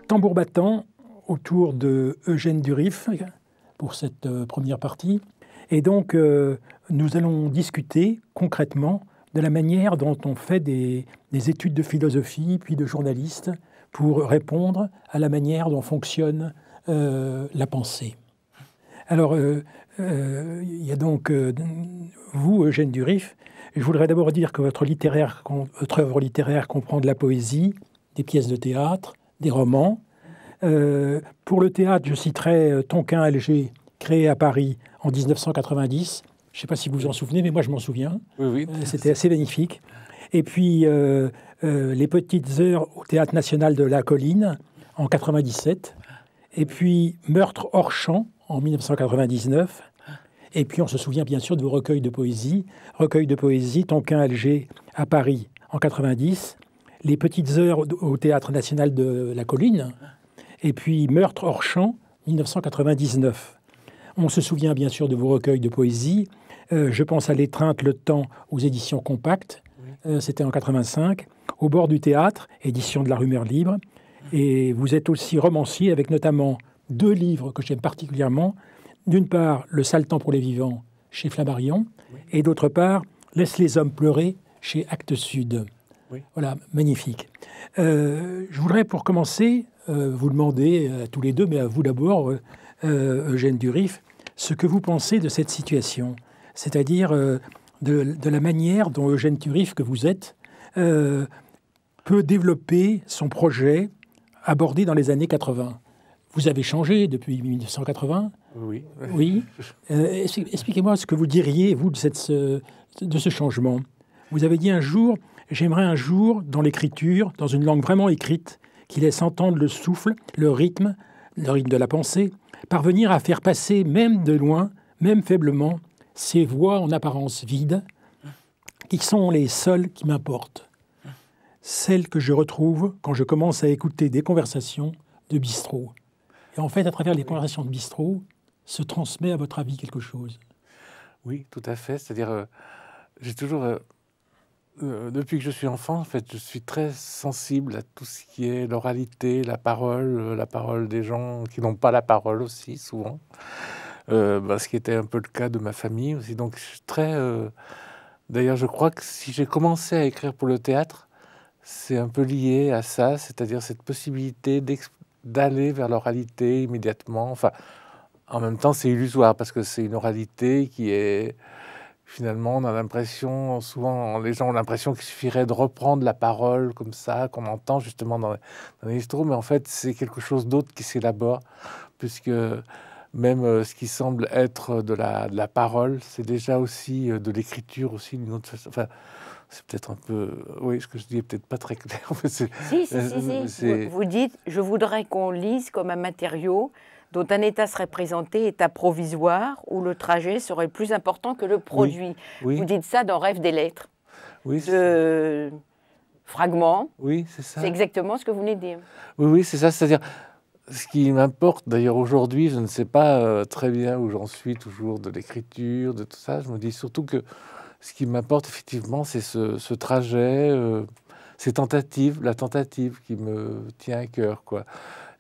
Tambour battant autour de Eugène Durif pour cette première partie. Et donc, nous allons discuter concrètement de la manière dont on fait des études de philosophie, puis de journaliste, pour répondre à la manière dont fonctionne la pensée. Alors, il y a donc vous, Eugène Durif. Je voudrais d'abord dire que votre œuvre littéraire comprend de la poésie, des pièces de théâtre, des romans. Pour le théâtre, je citerai Tonquin Alger, créé à Paris en 1990. Je ne sais pas si vous vous en souvenez, mais moi je m'en souviens. Oui. C'était assez magnifique. Et puis Les Petites Heures au Théâtre National de la Colline en 97. Et puis Meurtre hors champ en 1999. Et puis on se souvient bien sûr de vos recueils de poésie. Recueil de poésie, Tonquin Alger à Paris en 90. Les Petites Heures au Théâtre National de la Colline. Et puis Meurtre hors champ, 1999. On se souvient bien sûr de vos recueils de poésie. Je pense à L'étreinte, le temps aux éditions Compact. C'était en 85. Au bord du théâtre, édition de la Rumeur libre. Et vous êtes aussi romancier avec notamment 2 livres que j'aime particulièrement. D'une part, Le sale temps pour les vivants chez Flammarion. Et d'autre part, Laisse les hommes pleurer chez Actes Sud. Voilà, magnifique. Je voudrais pour commencer vous demander à tous les deux, mais à vous d'abord, Eugène Durif, ce que vous pensez de cette situation, c'est-à-dire de la manière dont Eugène Durif, que vous êtes, peut développer son projet abordé dans les années 80. Vous avez changé depuis 1980 ? Oui. Expliquez-moi ce que vous diriez, vous, de ce changement. Vous avez dit un jour, j'aimerais un jour, dans l'écriture, dans une langue vraiment écrite, qui laisse entendre le souffle, le rythme de la pensée, parvenir à faire passer, même de loin, même faiblement, ces voix en apparence vides, qui sont les seules qui m'importent. Celles que je retrouve quand je commence à écouter des conversations de bistrot. Et en fait, à travers les conversations de bistrot, se transmet, à votre avis, quelque chose. Oui, tout à fait. C'est-à-dire, j'ai toujours... depuis que je suis enfant, en fait, je suis très sensible à tout ce qui est l'oralité, la parole des gens qui n'ont pas la parole aussi, souvent. Ce qui était un peu le cas de ma famille aussi. Donc, je suis très... D'ailleurs, je crois que si j'ai commencé à écrire pour le théâtre, c'est un peu lié à ça, c'est-à-dire cette possibilité d'aller vers l'oralité immédiatement. Enfin, en même temps, c'est illusoire, parce que c'est une oralité qui est... Finalement, on a l'impression, souvent, les gens ont l'impression qu'il suffirait de reprendre la parole comme ça, qu'on entend justement dans les bistros, mais en fait, c'est quelque chose d'autre qui s'élabore, puisque même ce qui semble être de la parole, c'est déjà aussi de l'écriture aussi d'une autre façon. Enfin, c'est peut-être un peu... Oui, ce que je dis est peut-être pas très clair. En fait, si. Vous dites, je voudrais qu'on lise comme un matériau dont un état serait présenté, état provisoire, où le trajet serait plus important que le produit. Oui. Vous dites ça dans Rêve des lettres. Oui. De fragments. Oui, c'est ça. C'est exactement ce que vous venez de dire. Oui, c'est ça. C'est-à-dire, ce qui m'importe, d'ailleurs aujourd'hui, je ne sais pas très bien où j'en suis toujours de l'écriture, de tout ça. Je me dis surtout que ce qui m'importe effectivement, c'est ce trajet, ces tentatives, la tentative qui me tient à cœur, quoi.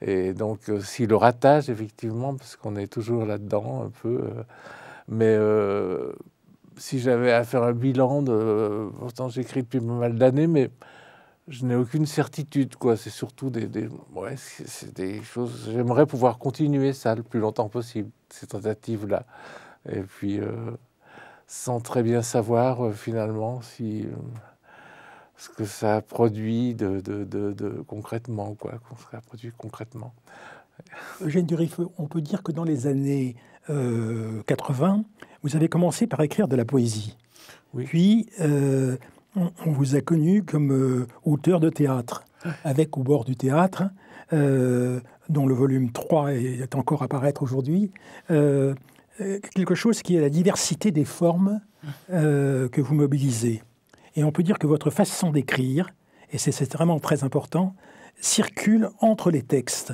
Et donc, si le ratage, effectivement, parce qu'on est toujours là-dedans un peu, mais si j'avais à faire un bilan pourtant j'écris depuis pas mal d'années, mais je n'ai aucune certitude, quoi. C'est surtout c'est des choses... J'aimerais pouvoir continuer ça le plus longtemps possible, ces tentatives-là. Et puis, sans très bien savoir, finalement, si... ce que ça produit concrètement, quoi, ce que ça produit concrètement. Eugène Durif, on peut dire que dans les années 80, vous avez commencé par écrire de la poésie. Oui. Puis, on vous a connu comme auteur de théâtre, avec Au bord du théâtre, dont le volume 3 est encore à paraître aujourd'hui. quelque chose qui est la diversité des formes que vous mobilisez. Et on peut dire que votre façon d'écrire, et c'est vraiment très important, circule entre les textes.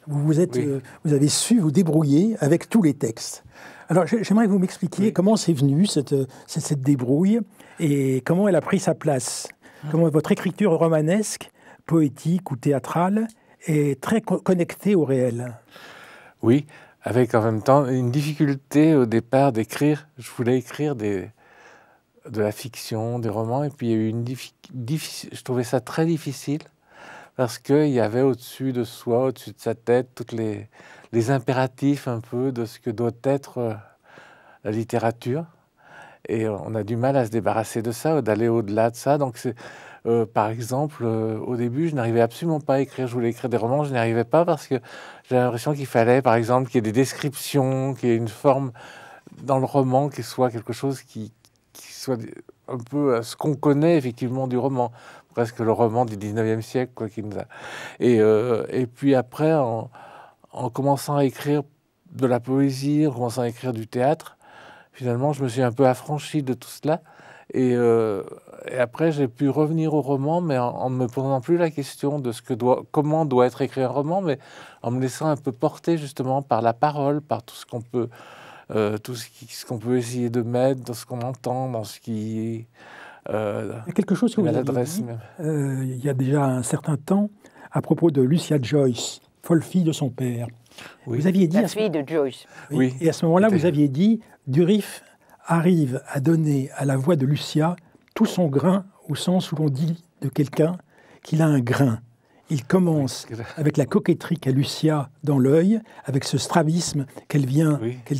Vous avez su vous débrouiller avec tous les textes. Alors j'aimerais que vous m'expliquiez comment c'est venu cette débrouille et comment elle a pris sa place. Comment votre écriture romanesque, poétique ou théâtrale est très connectée au réel. Oui, avec en même temps une difficulté au départ d'écrire. Je voulais écrire de la fiction, des romans, et puis il y a eu je trouvais ça très difficile parce qu'il y avait au-dessus de soi, au-dessus de sa tête, tous les impératifs un peu de ce que doit être la littérature. Et on a du mal à se débarrasser de ça, d'aller au-delà de ça. Donc, par exemple, au début, je n'arrivais absolument pas à écrire. Je voulais écrire des romans, je n'y arrivais pas parce que j'avais l'impression qu'il fallait, par exemple, qu'il y ait des descriptions, qu'il y ait une forme dans le roman qui soit quelque chose qui soit un peu ce qu'on connaît effectivement du roman, presque le roman du 19e siècle, quoi, qui nous a... Et puis après, en commençant à écrire de la poésie, en commençant à écrire du théâtre, finalement, je me suis un peu affranchi de tout cela. Et après, j'ai pu revenir au roman, mais en ne me posant plus la question de comment doit être écrit un roman, mais en me laissant un peu porter justement par la parole, par tout ce qu'on peut, ce qu'on peut essayer de mettre, dans ce qu'on entend, dans ce qui... il y a quelque chose que vous avez dit, il y a déjà un certain temps, à propos de Lucia Joyce, folle fille de son père. Oui. Vous aviez dit... La fille de Joyce. Oui. Et à ce moment-là, vous aviez dit, Durif arrive à donner à la voix de Lucia tout son grain, au sens où l'on dit de quelqu'un qu'il a un grain. Il commence avec la coquetterie qu'a Lucia dans l'œil, avec ce strabisme qu'elle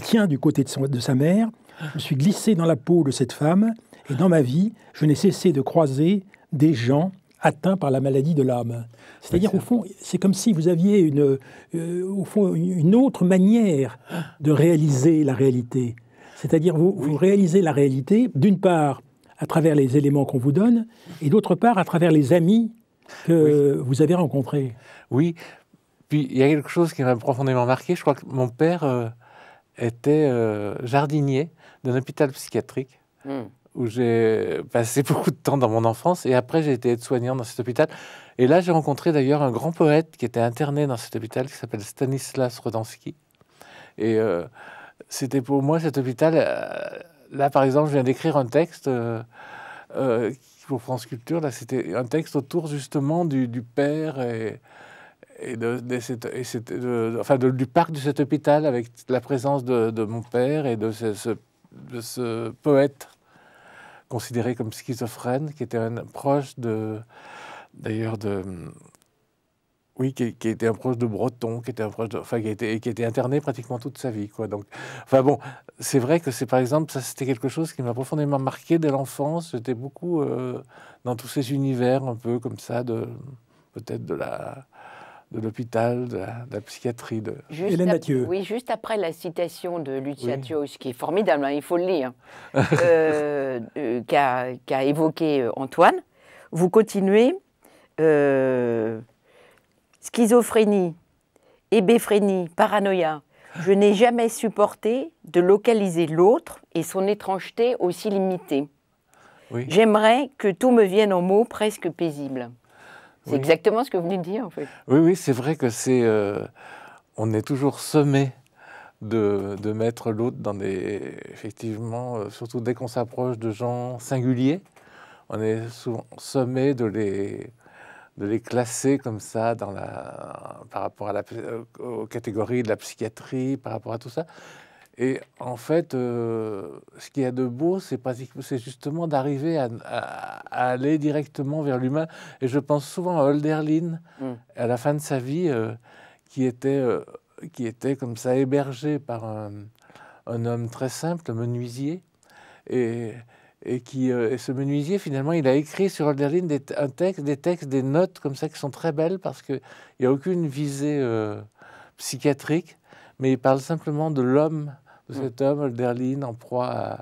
tient du côté de sa mère. Je me suis glissé dans la peau de cette femme, et dans ma vie, je n'ai cessé de croiser des gens atteints par la maladie de l'âme. C'est-à-dire, au fond, c'est comme si vous aviez une autre manière de réaliser la réalité. C'est-à-dire, vous réalisez la réalité, d'une part, à travers les éléments qu'on vous donne, et d'autre part, à travers les amis que vous avez rencontrés. Oui, puis il y a quelque chose qui m'a profondément marqué. Je crois que mon père était jardinier d'un hôpital psychiatrique, où j'ai passé beaucoup de temps dans mon enfance, et après j'ai été aide-soignant dans cet hôpital. Et là, j'ai rencontré d'ailleurs un grand poète qui était interné dans cet hôpital, qui s'appelle Stanislas Rodansky. Et c'était pour moi cet hôpital... là, par exemple, je viens d'écrire un texte pour France Culture. Là, c'était un texte autour justement du père du parc de cet hôpital, avec la présence de mon père et de ce poète considéré comme schizophrène, qui était un proche qui était un proche de Breton, qui était interné pratiquement toute sa vie, quoi. Donc, c'est vrai que par exemple, ça c'était quelque chose qui m'a profondément marqué dès l'enfance. J'étais beaucoup dans tous ces univers un peu comme ça, peut-être de l'hôpital, de la psychiatrie. Hélène Mathieu. Oui, juste après la citation de Lucia Joyce, qui est formidable, hein, il faut le lire, qu'a évoqué Antoine, vous continuez... Schizophrénie, hébéphrénie, paranoïa. Je n'ai jamais supporté de localiser l'autre et son étrangeté aussi limitée. Oui. J'aimerais que tout me vienne en mots presque paisibles. C'est exactement ce que vous venez de dire, en fait. Oui, c'est vrai que on est toujours sommé de mettre l'autre dans effectivement, surtout dès qu'on s'approche de gens singuliers, on est souvent sommé de les classer comme ça par rapport aux catégories de la psychiatrie, par rapport à tout ça. Et en fait, ce qu'il y a de beau, c'est justement d'arriver à aller directement vers l'humain. Et je pense souvent à Hölderlin, à la fin de sa vie, qui était comme ça hébergé par un homme très simple, un menuisier, et ce menuisier, finalement, il a écrit sur Hölderlin des textes, des notes comme ça qui sont très belles parce qu'il n'y a aucune visée psychiatrique, mais il parle simplement de l'homme, de cet homme, Hölderlin, en proie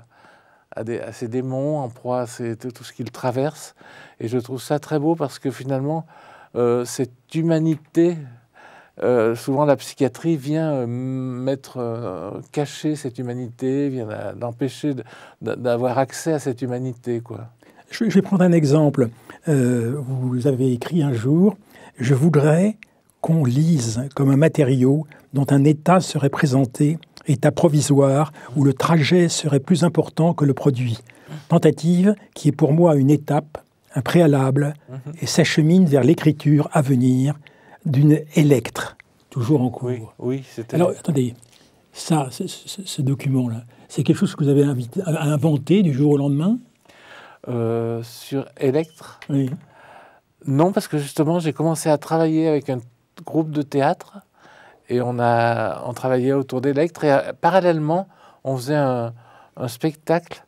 à ses démons, en proie à tout ce qu'il traverse. Et je trouve ça très beau parce que finalement, cette humanité souvent la psychiatrie vient cacher cette humanité, vient d'empêcher d'avoir accès à cette humanité, quoi. Je vais prendre un exemple. Vous avez écrit un jour « Je voudrais qu'on lise comme un matériau dont un état serait présenté, état provisoire, où le trajet serait plus important que le produit. Tentative qui est pour moi une étape, un préalable, et s'achemine vers l'écriture à venir d'une électre, toujours en cours. » Oui, c'était... Alors, attendez, ça, ce document-là, c'est quelque chose que vous avez inventé du jour au lendemain? Sur Electre? Oui. Non, parce que justement, j'ai commencé à travailler avec un groupe de théâtre et on travaillait autour d'Electre et parallèlement, on faisait un spectacle.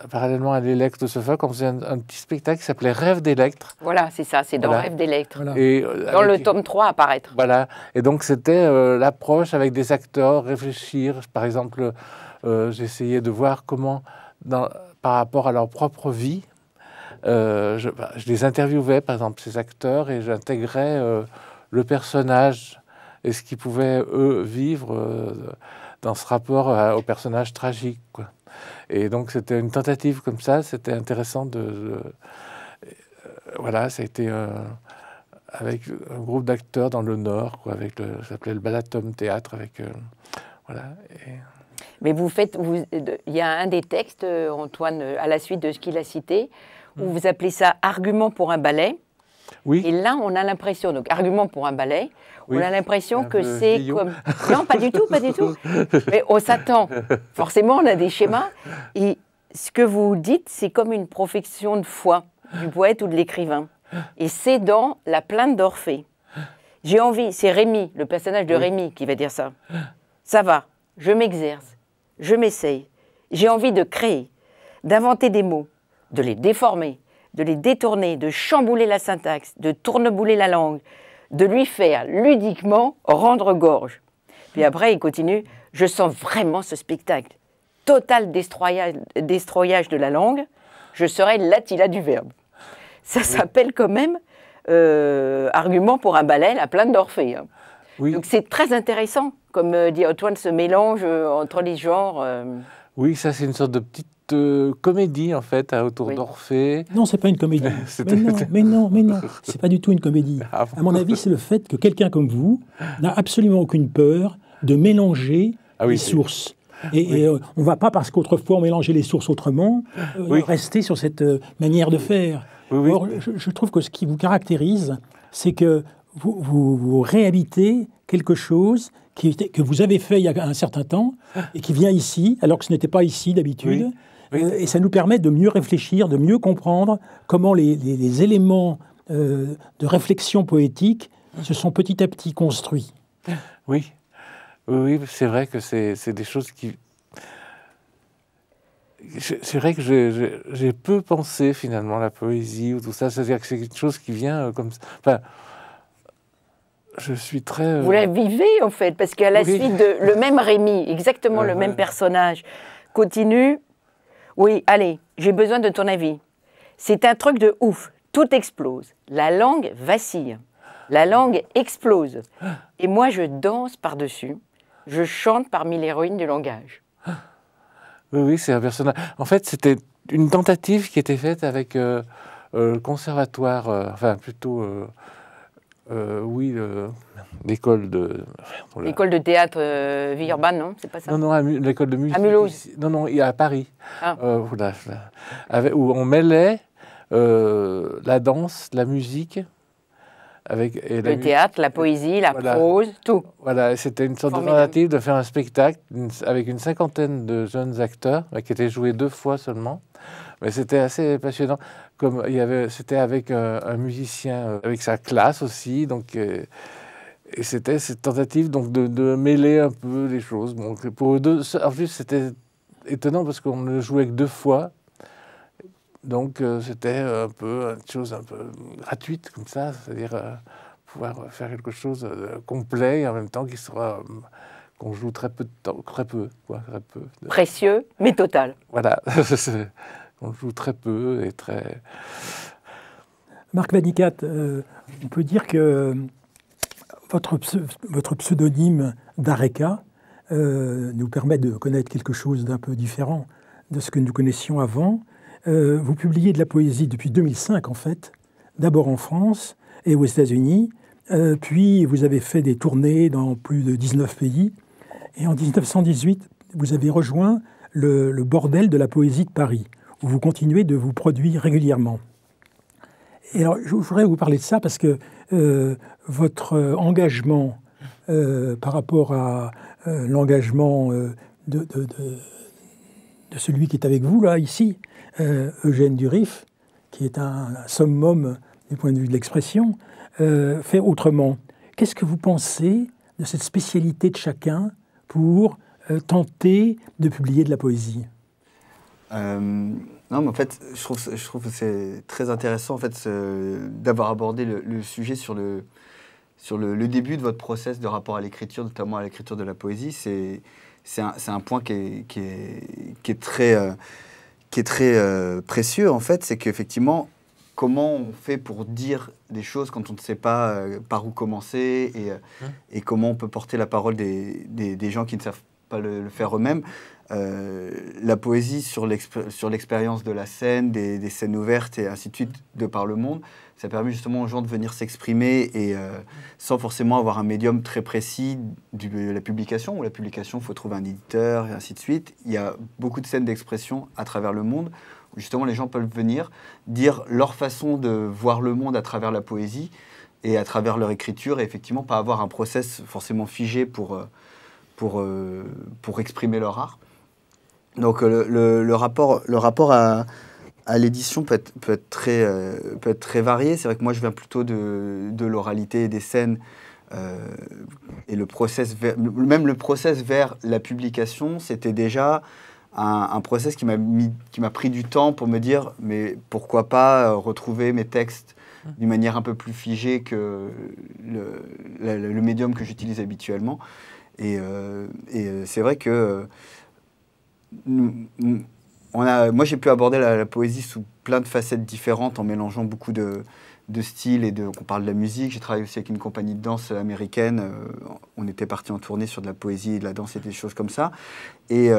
Parallèlement à l'Electre de Sophocle, on faisait un petit spectacle qui s'appelait Rêve d'Electre. Voilà, c'est ça, c'est dans Voilà. Rêve d'Electre. Voilà. Et, dans le tome 3 apparaître. Voilà, et donc c'était l'approche avec des acteurs, réfléchir. Par exemple, j'essayais de voir comment, par rapport à leur propre vie, je les interviewais, par exemple, ces acteurs, et j'intégrais le personnage et ce qu'ils pouvaient, eux, vivre dans ce rapport au personnage tragique, quoi. Et donc c'était une tentative comme ça, c'était intéressant voilà, ça a été avec un groupe d'acteurs dans le Nord, quoi, ça s'appelait le Balatum Théâtre, voilà. Mais il y a un des textes, Antoine, à la suite de ce qu'il a cité, où vous appelez ça « argument pour un ballet ». Oui. Et là, on a l'impression, donc argument pour un ballet, oui, on a l'impression que c'est vieillot. comme... Non, pas du tout, pas du tout. Mais on s'attend. Forcément, on a des schémas. Et ce que vous dites, c'est comme une profession de foi du poète ou de l'écrivain. Et c'est dans La plainte d'Orphée. J'ai envie, c'est Rémi, le personnage de Rémi, qui va dire ça. Ça va, je m'exerce, je m'essaye. J'ai envie de créer, d'inventer des mots, de les déformer, de les détourner, de chambouler la syntaxe, de tournebouler la langue, de lui faire ludiquement rendre gorge. Puis après, il continue, je sens vraiment ce spectacle. Total destroyage de la langue, je serai l'Attila du verbe. Ça s'appelle quand même argument pour un ballet, La plainte d'Orphée. Hein. Oui. Donc c'est très intéressant, comme dit Antoine, ce mélange entre les genres. Oui, ça c'est une sorte de petite comédie en fait autour d'Orphée. Non, c'est pas une comédie. mais non, c'est pas du tout une comédie. Ah bon. À mon avis, c'est le fait que quelqu'un comme vous n'a absolument aucune peur de mélanger les sources. Et on ne va pas, parce qu'autrefois on mélangeait les sources autrement, rester sur cette manière de faire. Or, je trouve que ce qui vous caractérise, c'est que vous réhabitez quelque chose que vous avez fait il y a un certain temps et qui vient ici, alors que ce n'était pas ici d'habitude. Et ça nous permet de mieux réfléchir, de mieux comprendre comment les éléments de réflexion poétique se sont petit à petit construits. Oui, c'est vrai que c'est des choses qui... C'est vrai que j'ai peu pensé finalement la poésie ou tout ça. C'est-à-dire que c'est quelque chose qui vient comme ça. Enfin, je suis très... Vous la vivez en fait, parce qu'à la suite de le même Rémi, exactement le même personnage, continue. Oui, allez, j'ai besoin de ton avis. C'est un truc de ouf. Tout explose. La langue vacille. La langue explose. Et moi, je danse par-dessus. Je chante parmi les ruines du langage. Oui, c'est un personnage. En fait, c'était une tentative qui était faite avec le conservatoire, enfin plutôt, l'école de... L'école de théâtre Villeurbanne, non? C'est pas ça? Non, l'école de musique. À Mulhouse. Non, il y a à Paris. Ah. Où on mêlait la danse, la musique... le théâtre, la poésie, la prose, tout. Voilà, c'était une sorte de tentative de faire un spectacle avec une cinquantaine de jeunes acteurs, qui étaient joués 2 fois seulement. Mais c'était assez passionnant. C'était avec un musicien, avec sa classe aussi. Donc, et c'était cette tentative donc, de mêler un peu les choses. Bon, pour eux deux, en plus, c'était étonnant parce qu'on le jouait que 2 fois. Donc c'était un peu une chose un peu gratuite comme ça, c'est-à-dire pouvoir faire quelque chose de complet et en même temps qu'on joue très peu de temps, très peu. Précieux, mais total. Voilà, on joue très peu et très... Marc Vanikat, on peut dire que votre pseudonyme d'Areka nous permet de connaître quelque chose d'un peu différent de ce que nous connaissions avant. Vous publiez de la poésie depuis 2005, en fait, d'abord en France et aux États-Unis, puis vous avez fait des tournées dans plus de 19 pays, et en 1918, vous avez rejoint le Bordel de la poésie de Paris, où vous continuez de vous produire régulièrement. Et alors, je voudrais vous parler de ça parce que votre engagement par rapport à l'engagement de celui qui est avec vous, là, ici, Eugène Durif, qui est un summum du point de vue de l'expression, fait autrement. Qu'est-ce que vous pensez de cette spécialité de chacun pour tenter de publier de la poésie? Non, mais en fait, je trouve que c'est très intéressant en fait, d'avoir abordé le sujet sur le début de votre process de rapport à l'écriture, notamment à l'écriture de la poésie. C'est un point qui est très précieux, en fait. C'est qu'effectivement, comment on fait pour dire des choses quand on ne sait pas par où commencer et comment on peut porter la parole des gens qui ne savent pas le faire eux-mêmes. La poésie sur l'expérience de la scène, des scènes ouvertes et ainsi de suite de par le monde, ça permet justement aux gens de venir s'exprimer et sans forcément avoir un médium très précis de la publication. Où la publication, il faut trouver un éditeur et ainsi de suite. Il y a beaucoup de scènes d'expression à travers le monde où justement les gens peuvent venir dire leur façon de voir le monde à travers la poésie et à travers leur écriture et effectivement pas avoir un process forcément figé pour exprimer leur art. Donc le rapport à l'édition peut être très varié. C'est vrai que moi je viens plutôt de l'oralité et des scènes et le process vers la publication, c'était déjà un process qui m'a pris du temps pour me dire mais pourquoi pas retrouver mes textes d'une manière un peu plus figée que le médium que j'utilise habituellement. Et c'est vrai que moi j'ai pu aborder la poésie sous plein de facettes différentes en mélangeant beaucoup de styles on parle de la musique. J'ai travaillé aussi avec une compagnie de danse américaine. On était partis en tournée sur de la poésie et de la danse et des choses comme ça. Et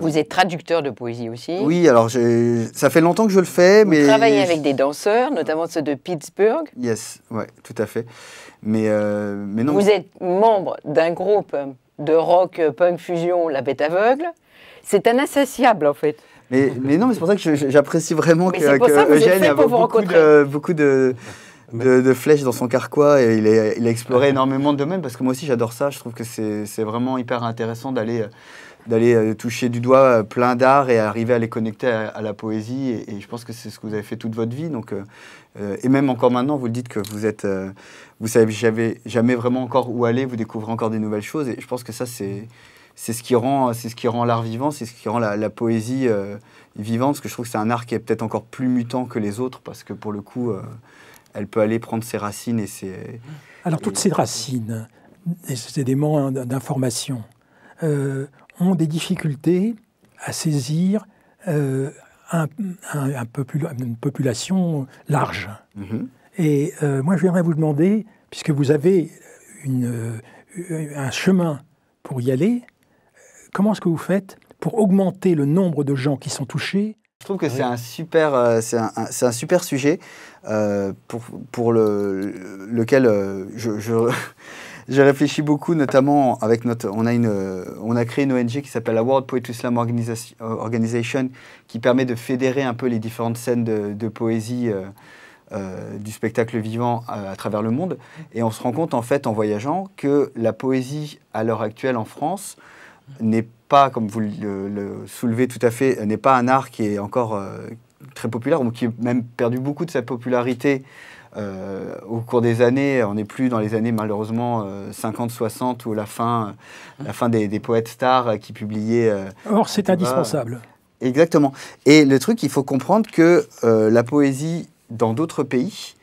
vous êtes traducteur de poésie aussi? Oui, alors ça fait longtemps que je le fais. Vous travaillez avec des danseurs, notamment ceux de Pittsburgh? Yes, ouais, tout à fait. Mais non. Vous êtes membre d'un groupe de rock punk fusion, La Bête Aveugle. C'est un insatiable en fait. Mais non, mais c'est pour ça que j'apprécie vraiment qu'Eugène a beaucoup de flèches dans son carquois et il a exploré énormément de domaines parce que moi aussi j'adore ça. Je trouve que c'est vraiment hyper intéressant d'aller toucher du doigt plein d'arts et arriver à les connecter à la poésie et je pense que c'est ce que vous avez fait toute votre vie. Donc, et même encore maintenant, vous le dites que vous savez jamais vraiment encore où aller, vous découvrez encore des nouvelles choses et je pense que ça c'est ce qui rend l'art vivant, c'est ce qui rend la poésie vivante, parce que je trouve que c'est un art qui est peut-être encore plus mutant que les autres, parce que pour le coup, elle peut aller prendre ses racines et ses... Alors toutes ces racines, ces éléments d'information, ont des difficultés à saisir une population large. Mm-hmm. Et moi, j'aimerais vous demander, puisque vous avez un chemin pour y aller, comment est-ce que vous faites pour augmenter le nombre de gens qui sont touchés? Je trouve que c'est un super sujet pour lequel je réfléchis beaucoup, notamment avec on a créé une ONG qui s'appelle la World Poetry Slam Organization qui permet de fédérer un peu les différentes scènes de poésie du spectacle vivant à travers le monde. Et on se rend compte en fait en voyageant que la poésie à l'heure actuelle en France n'est pas, comme vous le soulevez tout à fait, n'est pas un art qui est encore très populaire, ou qui a même perdu beaucoup de sa popularité au cours des années. On n'est plus dans les années malheureusement 50-60 ou la fin des poètes stars qui publiaient... Or, c'est indispensable. Exactement. Et le truc, il faut comprendre que la poésie dans d'autres pays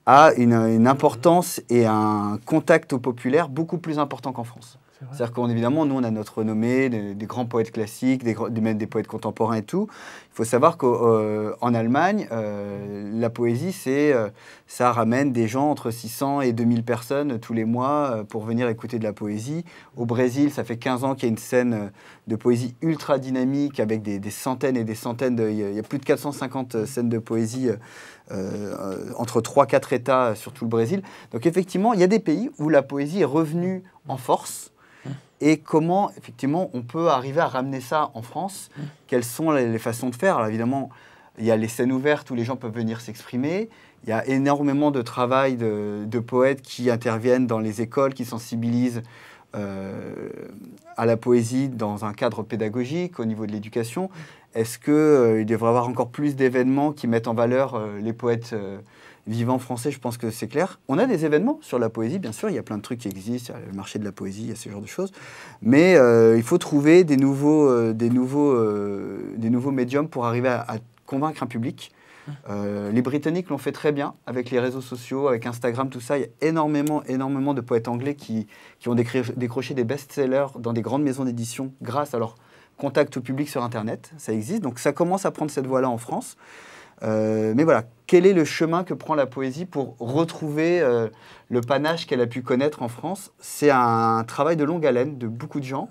a une importance et un contact au populaire beaucoup plus important qu'en France. C'est-à-dire qu'évidemment, nous, on a notre renommée, des grands poètes classiques, même des poètes contemporains et tout. Il faut savoir qu'en Allemagne, la poésie, ça ramène des gens entre 600 et 2000 personnes tous les mois pour venir écouter de la poésie. Au Brésil, ça fait 15 ans qu'il y a une scène de poésie ultra dynamique avec des centaines et des centaines il y a plus de 450 scènes de poésie entre 3-4 États sur tout le Brésil. Donc effectivement, il y a des pays où la poésie est revenue en force. Et comment, effectivement, on peut arriver à ramener ça en France? Quelles sont les façons de faire? Alors évidemment, il y a les scènes ouvertes où les gens peuvent venir s'exprimer. Il y a énormément de travail de poètes qui interviennent dans les écoles, qui sensibilisent à la poésie dans un cadre pédagogique au niveau de l'éducation. Est-ce qu'il devrait y avoir encore plus d'événements qui mettent en valeur les poètes vivants français? Je pense que c'est clair. On a des événements sur la poésie, bien sûr. Il y a plein de trucs qui existent. Il y a le marché de la poésie, il y a ce genre de choses. Mais il faut trouver des nouveaux médiums pour arriver à convaincre un public. Les Britanniques l'ont fait très bien avec les réseaux sociaux, avec Instagram, tout ça. Il y a énormément de poètes anglais qui ont décroché des best-sellers dans des grandes maisons d'édition grâce à leur contact au public sur Internet. Ça existe. Donc ça commence à prendre cette voie-là en France. Mais voilà, quel est le chemin que prend la poésie pour retrouver le panache qu'elle a pu connaître en France? C'est un travail de longue haleine de beaucoup de gens.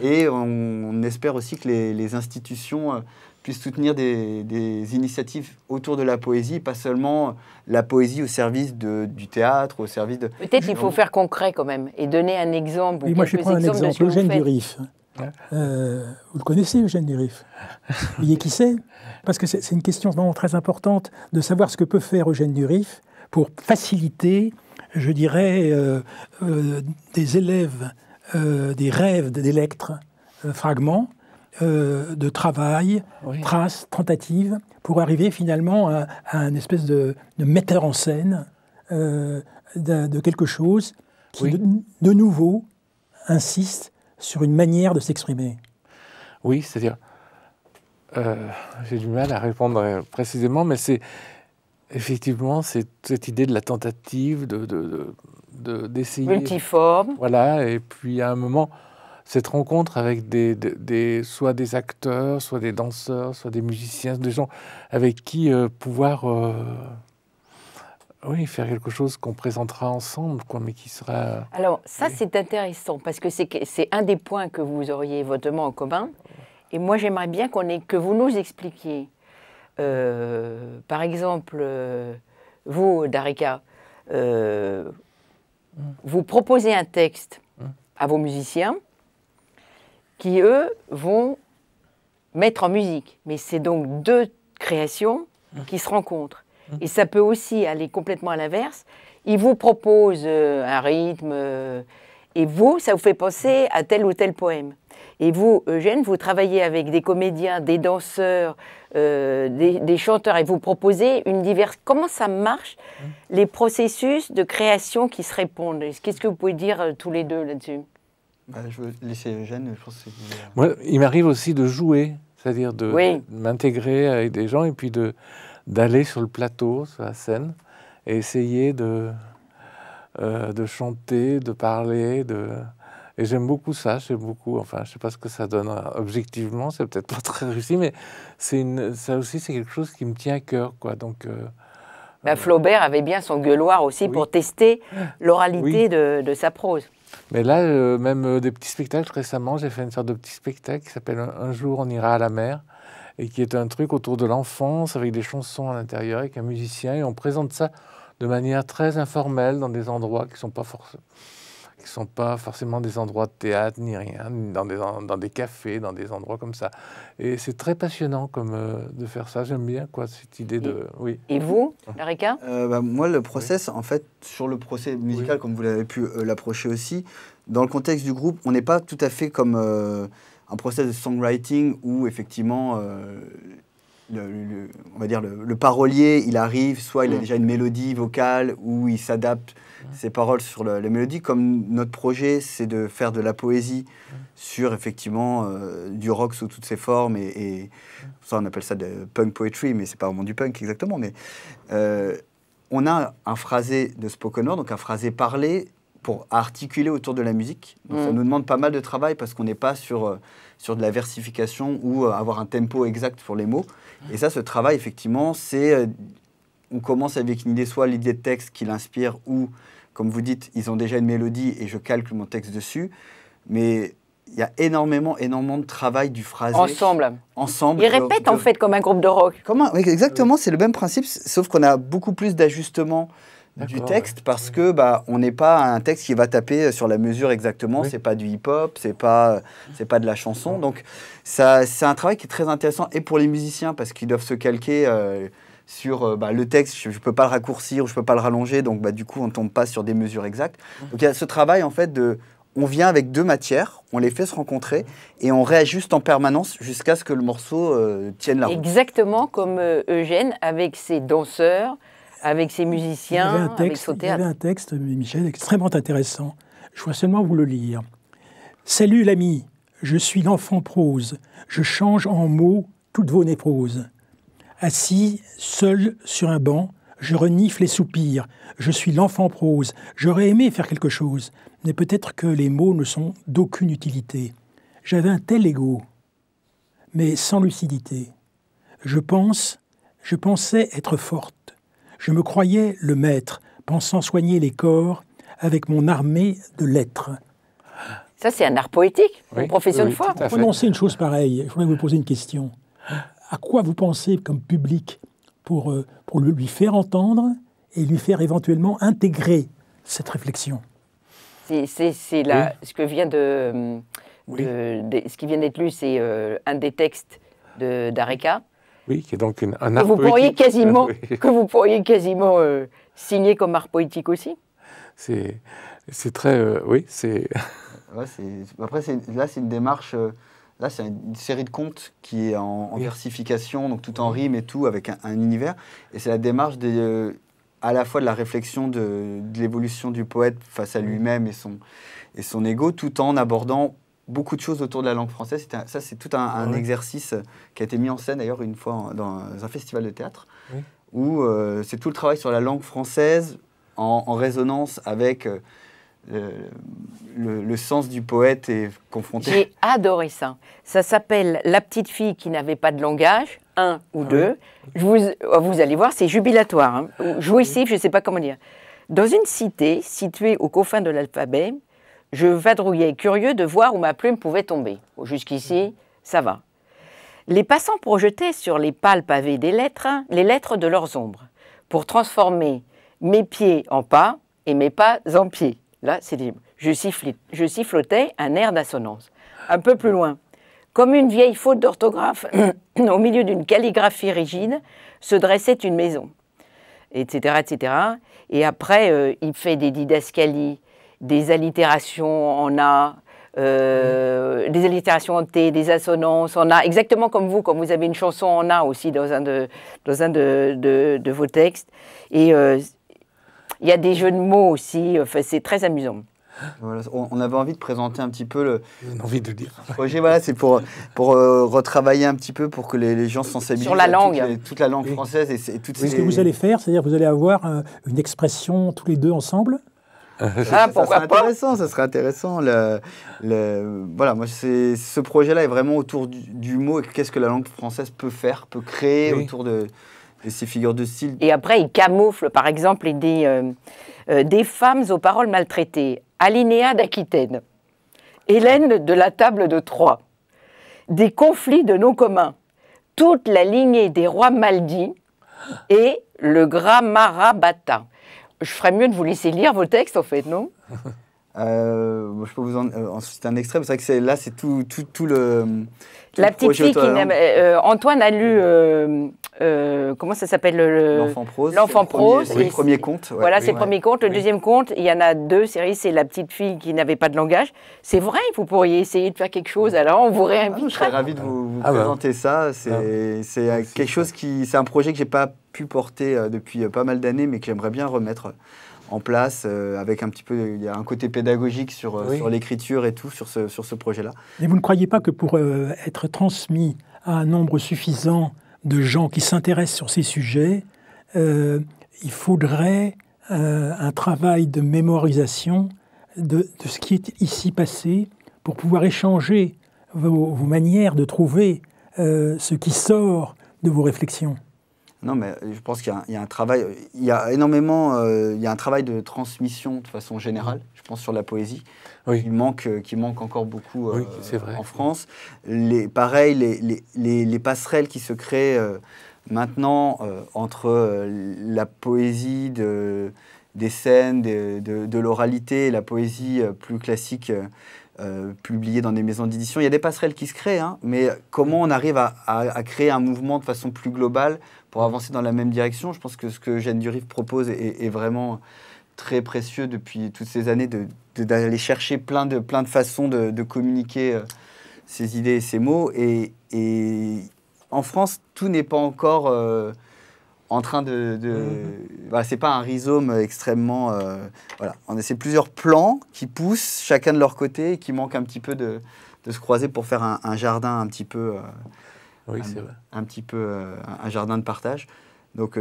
Et on espère aussi que les institutions puissent soutenir des initiatives autour de la poésie, pas seulement la poésie au service du théâtre, au service de... Peut-être il faut faire concret quand même et donner un exemple. Oui, moi je prends un exemple, Eugène Durif. Vous le connaissez, Eugène Durif? Vous voyez qui c'est? Parce que c'est une question vraiment très importante de savoir ce que peut faire Eugène Durif pour faciliter, je dirais, des élèves, des rêves d'électres, fragments, de travail, traces, tentatives, pour arriver finalement à une espèce de metteur en scène de quelque chose qui, de nouveau, insiste sur une manière de s'exprimer. Oui, c'est-à-dire, j'ai du mal à répondre précisément, mais c'est effectivement cette idée de la tentative, d'essayer... Multiforme. Voilà, et puis à un moment, cette rencontre avec soit des acteurs, soit des danseurs, soit des musiciens, des gens avec qui pouvoir... faire quelque chose qu'on présentera ensemble, quoi, mais qui sera... Alors, ça, c'est intéressant, parce que c'est un des points que vous auriez éventuellement en commun. Et moi, j'aimerais bien que vous nous expliquiez. Par exemple, vous, Darika, vous proposez un texte à vos musiciens qui, eux, vont mettre en musique. Mais c'est donc deux créations qui se rencontrent. Et ça peut aussi aller complètement à l'inverse. Ils vous proposent un rythme, et vous, ça vous fait penser à tel ou tel poème. Et vous, Eugène, vous travaillez avec des comédiens, des danseurs, des chanteurs, et vous proposez une diverse... Comment ça marche, les processus de création qui se répondent? Qu'est-ce que vous pouvez dire tous les deux là-dessus? Je vais laisser Eugène, je pense que c'est... Moi, il m'arrive aussi de jouer, c'est-à-dire de m'intégrer avec des gens, et puis d'aller sur le plateau, sur la scène, et essayer de chanter, de parler, et j'aime beaucoup ça, enfin, je ne sais pas ce que ça donne objectivement, c'est peut-être pas très réussi, mais ça aussi, c'est quelque chose qui me tient à cœur, quoi, donc... Flaubert avait bien son gueuloir aussi pour tester l'oralité de sa prose. Mais là, même des petits spectacles, récemment, j'ai fait une sorte de petit spectacle qui s'appelle « Un jour, on ira à la mer », et qui est un truc autour de l'enfance, avec des chansons à l'intérieur, avec un musicien, et on présente ça de manière très informelle, dans des endroits qui ne sont pas forcément des endroits de théâtre, ni rien, dans des cafés, dans des endroits comme ça. Et c'est très passionnant de faire ça, j'aime bien cette idée de... Oui. Et vous, Darika? Moi, le process, en fait, sur le procès musical, comme vous l'avez pu l'approcher aussi, dans le contexte du groupe, on n'est pas tout à fait comme... un process de songwriting où effectivement, on va dire le parolier, il arrive, soit il a déjà une mélodie vocale où il s'adapte ses paroles sur la mélodie. Comme notre projet, c'est de faire de la poésie sur effectivement du rock sous toutes ses formes et ça on appelle ça de punk poetry, mais c'est pas vraiment du punk exactement. Mais on a un phrasé de spoken word, donc un phrasé parlé pour articuler autour de la musique. Donc ça nous demande pas mal de travail parce qu'on n'est pas sur de la versification ou avoir un tempo exact pour les mots. Et ça, ce travail, effectivement, c'est... on commence avec une idée, soit l'idée de texte qui l'inspire, ou, comme vous dites, ils ont déjà une mélodie et je calque mon texte dessus. Mais il y a énormément de travail du phrasé. Ensemble. Ils répètent, en fait, comme un groupe de rock. Oui, exactement, c'est le même principe, sauf qu'on a beaucoup plus d'ajustements du texte parce que on n'est pas un texte qui va taper sur la mesure exactement. C'est pas du hip-hop, c'est pas de la chanson. Donc ça, c'est un travail qui est très intéressant et pour les musiciens parce qu'ils doivent se calquer sur le texte. Je peux pas le raccourcir, je peux pas le rallonger. Donc du coup, on tombe pas sur des mesures exactes. Donc il y a ce travail en fait on vient avec deux matières, on les fait se rencontrer et on réajuste en permanence jusqu'à ce que le morceau tienne la route. Exactement comme Eugène avec ses danseurs. Avec ses musiciens, avec son théâtre. Il y avait un texte, Michel, extrêmement intéressant. Je voudrais seulement vous le lire. « Salut l'ami, je suis l'enfant prose. Je change en mots toutes vos névroses. Assis, seul sur un banc, je renifle et soupire. Je suis l'enfant prose. J'aurais aimé faire quelque chose, mais peut-être que les mots ne sont d'aucune utilité. J'avais un tel ego, mais sans lucidité. Je pensais être forte. Je me croyais le maître, pensant soigner les corps avec mon armée de lettres. » Ça, c'est un art poétique, une profession de foi. Pour prononcer une chose pareille, je voudrais vous poser une question. À quoi vous pensez comme public pour lui faire entendre et lui faire éventuellement intégrer cette réflexion? C'est ce que vient ce qui vient d'être lu, c'est un des textes d'Areka. Oui, qui est donc un art poétique. Que vous pourriez quasiment signer comme art poétique aussi. C'est très... oui, c'est... Après, là, c'est une démarche... Là, c'est une série de contes qui est en versification, donc tout en rime et tout, avec un univers. Et c'est la démarche à la fois de la réflexion de l'évolution du poète face à lui-même et son ego, tout en abordant beaucoup de choses autour de la langue française. Ça, c'est tout un exercice qui a été mis en scène d'ailleurs une fois dans un festival de théâtre, où c'est tout le travail sur la langue française en résonance avec le sens du poète est confronté. J'ai adoré ça. Ça s'appelle « La petite fille qui n'avait pas de langage », 1 ou 2. Vous allez voir, c'est jubilatoire, hein, jouissif, je ne sais pas comment dire. Dans une cité située aux confins de l'alphabet, je vadrouillais, curieux de voir où ma plume pouvait tomber. Jusqu'ici, ça va. Les passants projetaient sur les pâles pavés des lettres, les lettres de leurs ombres, pour transformer mes pieds en pas et mes pas en pieds. Là, c'est je sifflotais un air d'assonance. Un peu plus loin, comme une vieille faute d'orthographe, au milieu d'une calligraphie rigide, se dressait une maison, etc., etc. Et après, il fait des didascalies, des allitérations en A, des allitérations en T, des assonances en A, exactement comme vous avez une chanson en A aussi dans un de vos textes. Et il y a des jeux de mots aussi, enfin, c'est très amusant. Voilà, on avait envie de présenter un petit peu envie de dire. projet. Voilà, c'est pour retravailler un petit peu pour que les gens se sensibilisent sur la langue, toute la langue française et toutes ce que vous allez faire, c'est-à-dire vous allez avoir une expression tous les deux ensemble. Ça serait intéressant. Voilà, moi, ce projet-là est vraiment autour du mot et qu'est-ce que la langue française peut faire, peut créer autour de ces figures de style. Et après, il camoufle, par exemple, il dit des femmes aux paroles maltraitées, Alinéa d'Aquitaine, Hélène de la table de Troie, des conflits de noms communs, toute la lignée des rois maldits et le Grammarabata. Je ferais mieux de vous laisser lire vos textes, en fait, non? Je peux vous c'est un extrait, c'est vrai que là, c'est tout le... La petite fille qui n'aime... Antoine a lu... comment ça s'appelle? L'enfant prose. L'enfant prose. C'est le premier conte. Voilà, c'est le premier conte. Le deuxième conte, il y en a 2 séries, c'est La petite fille qui n'avait pas de langage. C'est vrai, vous pourriez essayer de faire quelque chose, alors on vous réinvite. Je serais ravi de vous présenter ça. C'est quelque chose c'est un projet que je n'ai pas pu porter depuis pas mal d'années, mais que j'aimerais bien remettre en place, avec un petit peu, il y a un côté pédagogique sur l'écriture et tout, sur ce projet-là. Mais vous ne croyez pas que pour être transmis à un nombre suffisant de gens qui s'intéressent sur ces sujets, il faudrait un travail de mémorisation de ce qui est ici passé pour pouvoir échanger vos manières de trouver ce qui sort de vos réflexions? Non, mais je pense qu'il y a un travail, il y a énormément, il y a un travail de transmission de façon générale, je pense, sur la poésie, qui manque encore beaucoup en France. Pareil, les passerelles qui se créent maintenant entre la poésie des scènes, de l'oralité et la poésie plus classique publiée dans des maisons d'édition. Il y a des passerelles qui se créent, hein, mais comment on arrive à créer un mouvement de façon plus globale pour avancer dans la même direction? Je pense que ce que Jeanne Duriff propose est vraiment très précieux depuis toutes ces années, d'aller chercher plein de façons de communiquer ses idées et ses mots. Et en France, tout n'est pas encore en train voilà, c'est pas un rhizome extrêmement... voilà. C'est plusieurs plans qui poussent chacun de leur côté et qui manquent un petit peu de se croiser pour faire un jardin un petit peu... un petit peu un jardin de partage. Donc,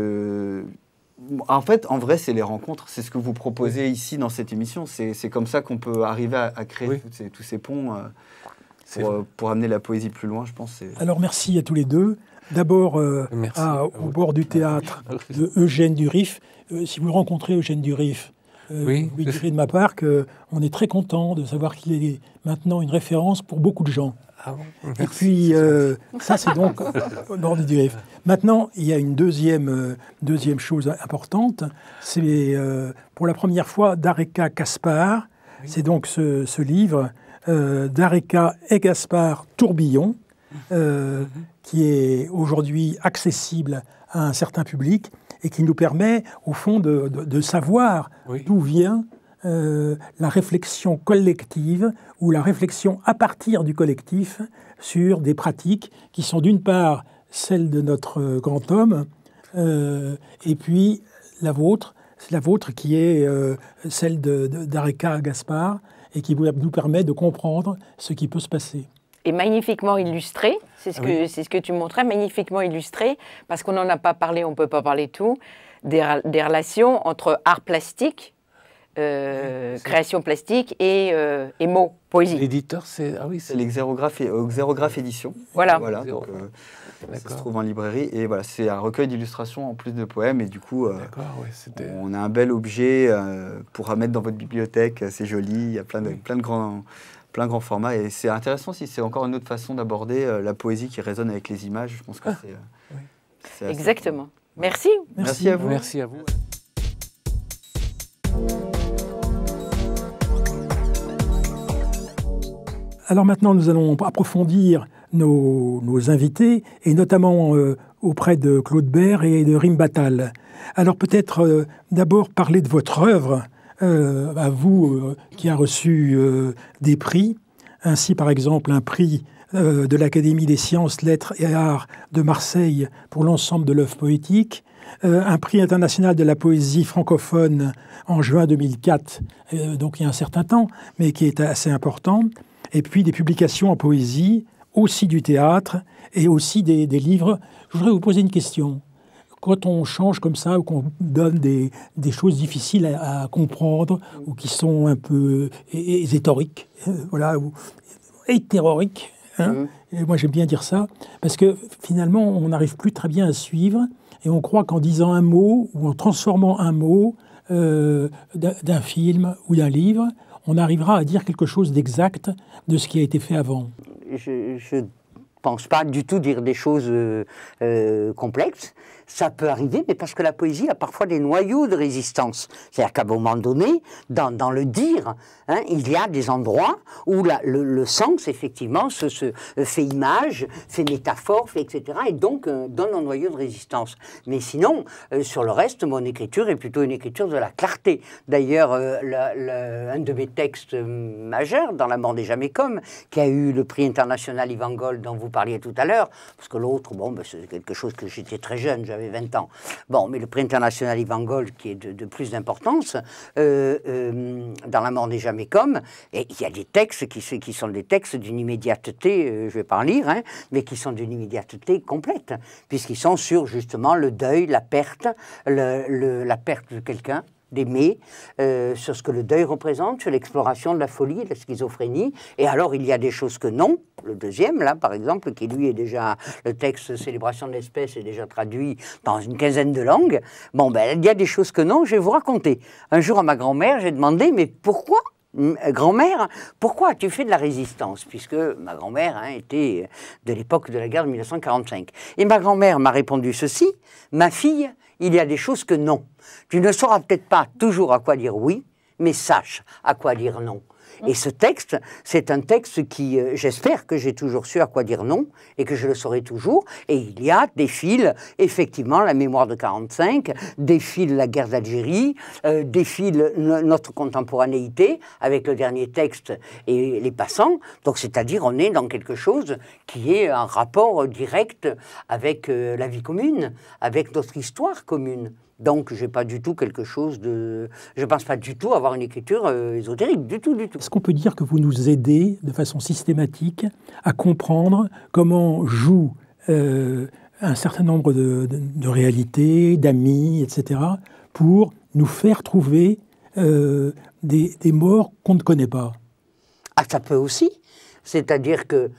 en fait, en vrai, c'est les rencontres. C'est ce que vous proposez ici dans cette émission. C'est comme ça qu'on peut arriver à créer tous ces ponts pour amener la poésie plus loin, je pense. Alors, merci à tous les deux. D'abord, au bord du théâtre de Eugène Duriff. Si vous rencontrez Eugène Duriff, vous lui direz de ma part qu'on est très content de savoir qu'il est maintenant une référence pour beaucoup de gens. Ah bon, et puis, ça, c'est donc au bord du Duriff. Maintenant, il y a une deuxième chose importante. C'est pour la première fois Dareka Gaspard. C'est donc ce livre, Dareka et Gaspard Tourbillon, qui est aujourd'hui accessible à un certain public et qui nous permet, au fond, de savoir d'où vient la réflexion collective ou la réflexion à partir du collectif sur des pratiques qui sont d'une part celles de notre grand homme et puis la vôtre qui est celle d'Dareka Gaspard et qui nous permet de comprendre ce qui peut se passer. Et magnifiquement illustré, c'est ce que tu montrais, magnifiquement illustré, parce qu'on n'en a pas parlé, on ne peut pas parler de tout, des relations entre art plastique, création plastique et mots, poésie. L'éditeur, c'est les Xérographe Édition. Voilà. Donc, ça se trouve en librairie. Et voilà, c'est un recueil d'illustrations en plus de poèmes. Et du coup, on a un bel objet pour mettre dans votre bibliothèque. C'est joli, il y a plein de grands formats. Et c'est intéressant si c'est encore une autre façon d'aborder la poésie qui résonne avec les images. Je pense que c'est exactement. Merci. Merci à vous. Merci à vous. Alors maintenant, nous allons approfondir nos invités, et notamment auprès de Claude Bert et de Rim Battal. Alors peut-être d'abord parler de votre œuvre, à vous qui a reçu des prix, ainsi par exemple un prix de l'Académie des sciences, lettres et arts de Marseille pour l'ensemble de l'œuvre poétique, un prix international de la poésie francophone en juin 2004, donc il y a un certain temps, mais qui est assez important, et puis des publications en poésie, aussi du théâtre, et aussi des livres. Je voudrais vous poser une question. Quand on change comme ça, ou qu'on donne des choses difficiles à comprendre, ou qui sont un peu éthoriques, voilà, ou hétéroriques, hein, et moi j'aime bien dire ça, parce que finalement on n'arrive plus très bien à suivre, et on croit qu'en disant un mot, ou en transformant un mot d'un film ou d'un livre, on arrivera à dire quelque chose d'exact de ce qui a été fait avant. Je ne pense pas du tout dire des choses complexes. Ça peut arriver, mais parce que la poésie a parfois des noyaux de résistance. C'est-à-dire qu'à un moment donné, dans le dire, hein, il y a des endroits où le sens, effectivement, se fait image, fait métaphore, fait etc., et donc donne un noyau de résistance. Mais sinon, sur le reste, mon écriture est plutôt une écriture de la clarté. D'ailleurs, un de mes textes majeurs, Dans la mort des Jamécom, qui a eu le prix international Yvan Gold dont vous parliez tout à l'heure, parce que l'autre, bon, ben, c'est quelque chose que j'étais très jeune, j'avais 20 ans. Bon, mais le prix international Yvan Gold, qui est de plus d'importance, Dans la mort des Jamécom, et il y a des textes qui sont des textes d'une immédiateté, je ne vais pas en lire, hein, mais qui sont d'une immédiateté complète, puisqu'ils sont sur, justement, le deuil, la perte, la perte de quelqu'un, d'aimer, sur ce que le deuil représente, sur l'exploration de la folie, de la schizophrénie. Et alors, il y a des choses que non. Le deuxième, là, par exemple, qui lui est déjà, le texte Célébration de l'espèce est déjà traduit dans une quinzaine de langues. Bon, ben, il y a des choses que non, je vais vous raconter. Un jour, à ma grand-mère, j'ai demandé, mais pourquoi, grand-mère, pourquoi as-tu fait de la résistance? Puisque ma grand-mère était de l'époque de la guerre de 1945. Et ma grand-mère m'a répondu ceci, ma fille, il y a des choses que non. Tu ne sauras peut-être pas toujours à quoi dire oui, mais sache à quoi dire non. Et ce texte, c'est un texte qui, j'espère que j'ai toujours su à quoi dire non, et que je le saurai toujours. Et il y a défile, effectivement, la mémoire de 45, défile la guerre d'Algérie, défile notre contemporanéité, avec le dernier texte et les passants. Donc, c'est-à-dire, on est dans quelque chose qui est en rapport direct avec la vie commune, avec notre histoire commune. Donc, je n'ai pas du tout quelque chose de... Je ne pense pas du tout avoir une écriture ésotérique, du tout, du tout. Est-ce qu'on peut dire que vous nous aidez de façon systématique à comprendre comment joue un certain nombre de réalités, d'amis, etc., pour nous faire trouver des morts qu'on ne connaît pas? Ah, ça peut aussi. C'est-à-dire que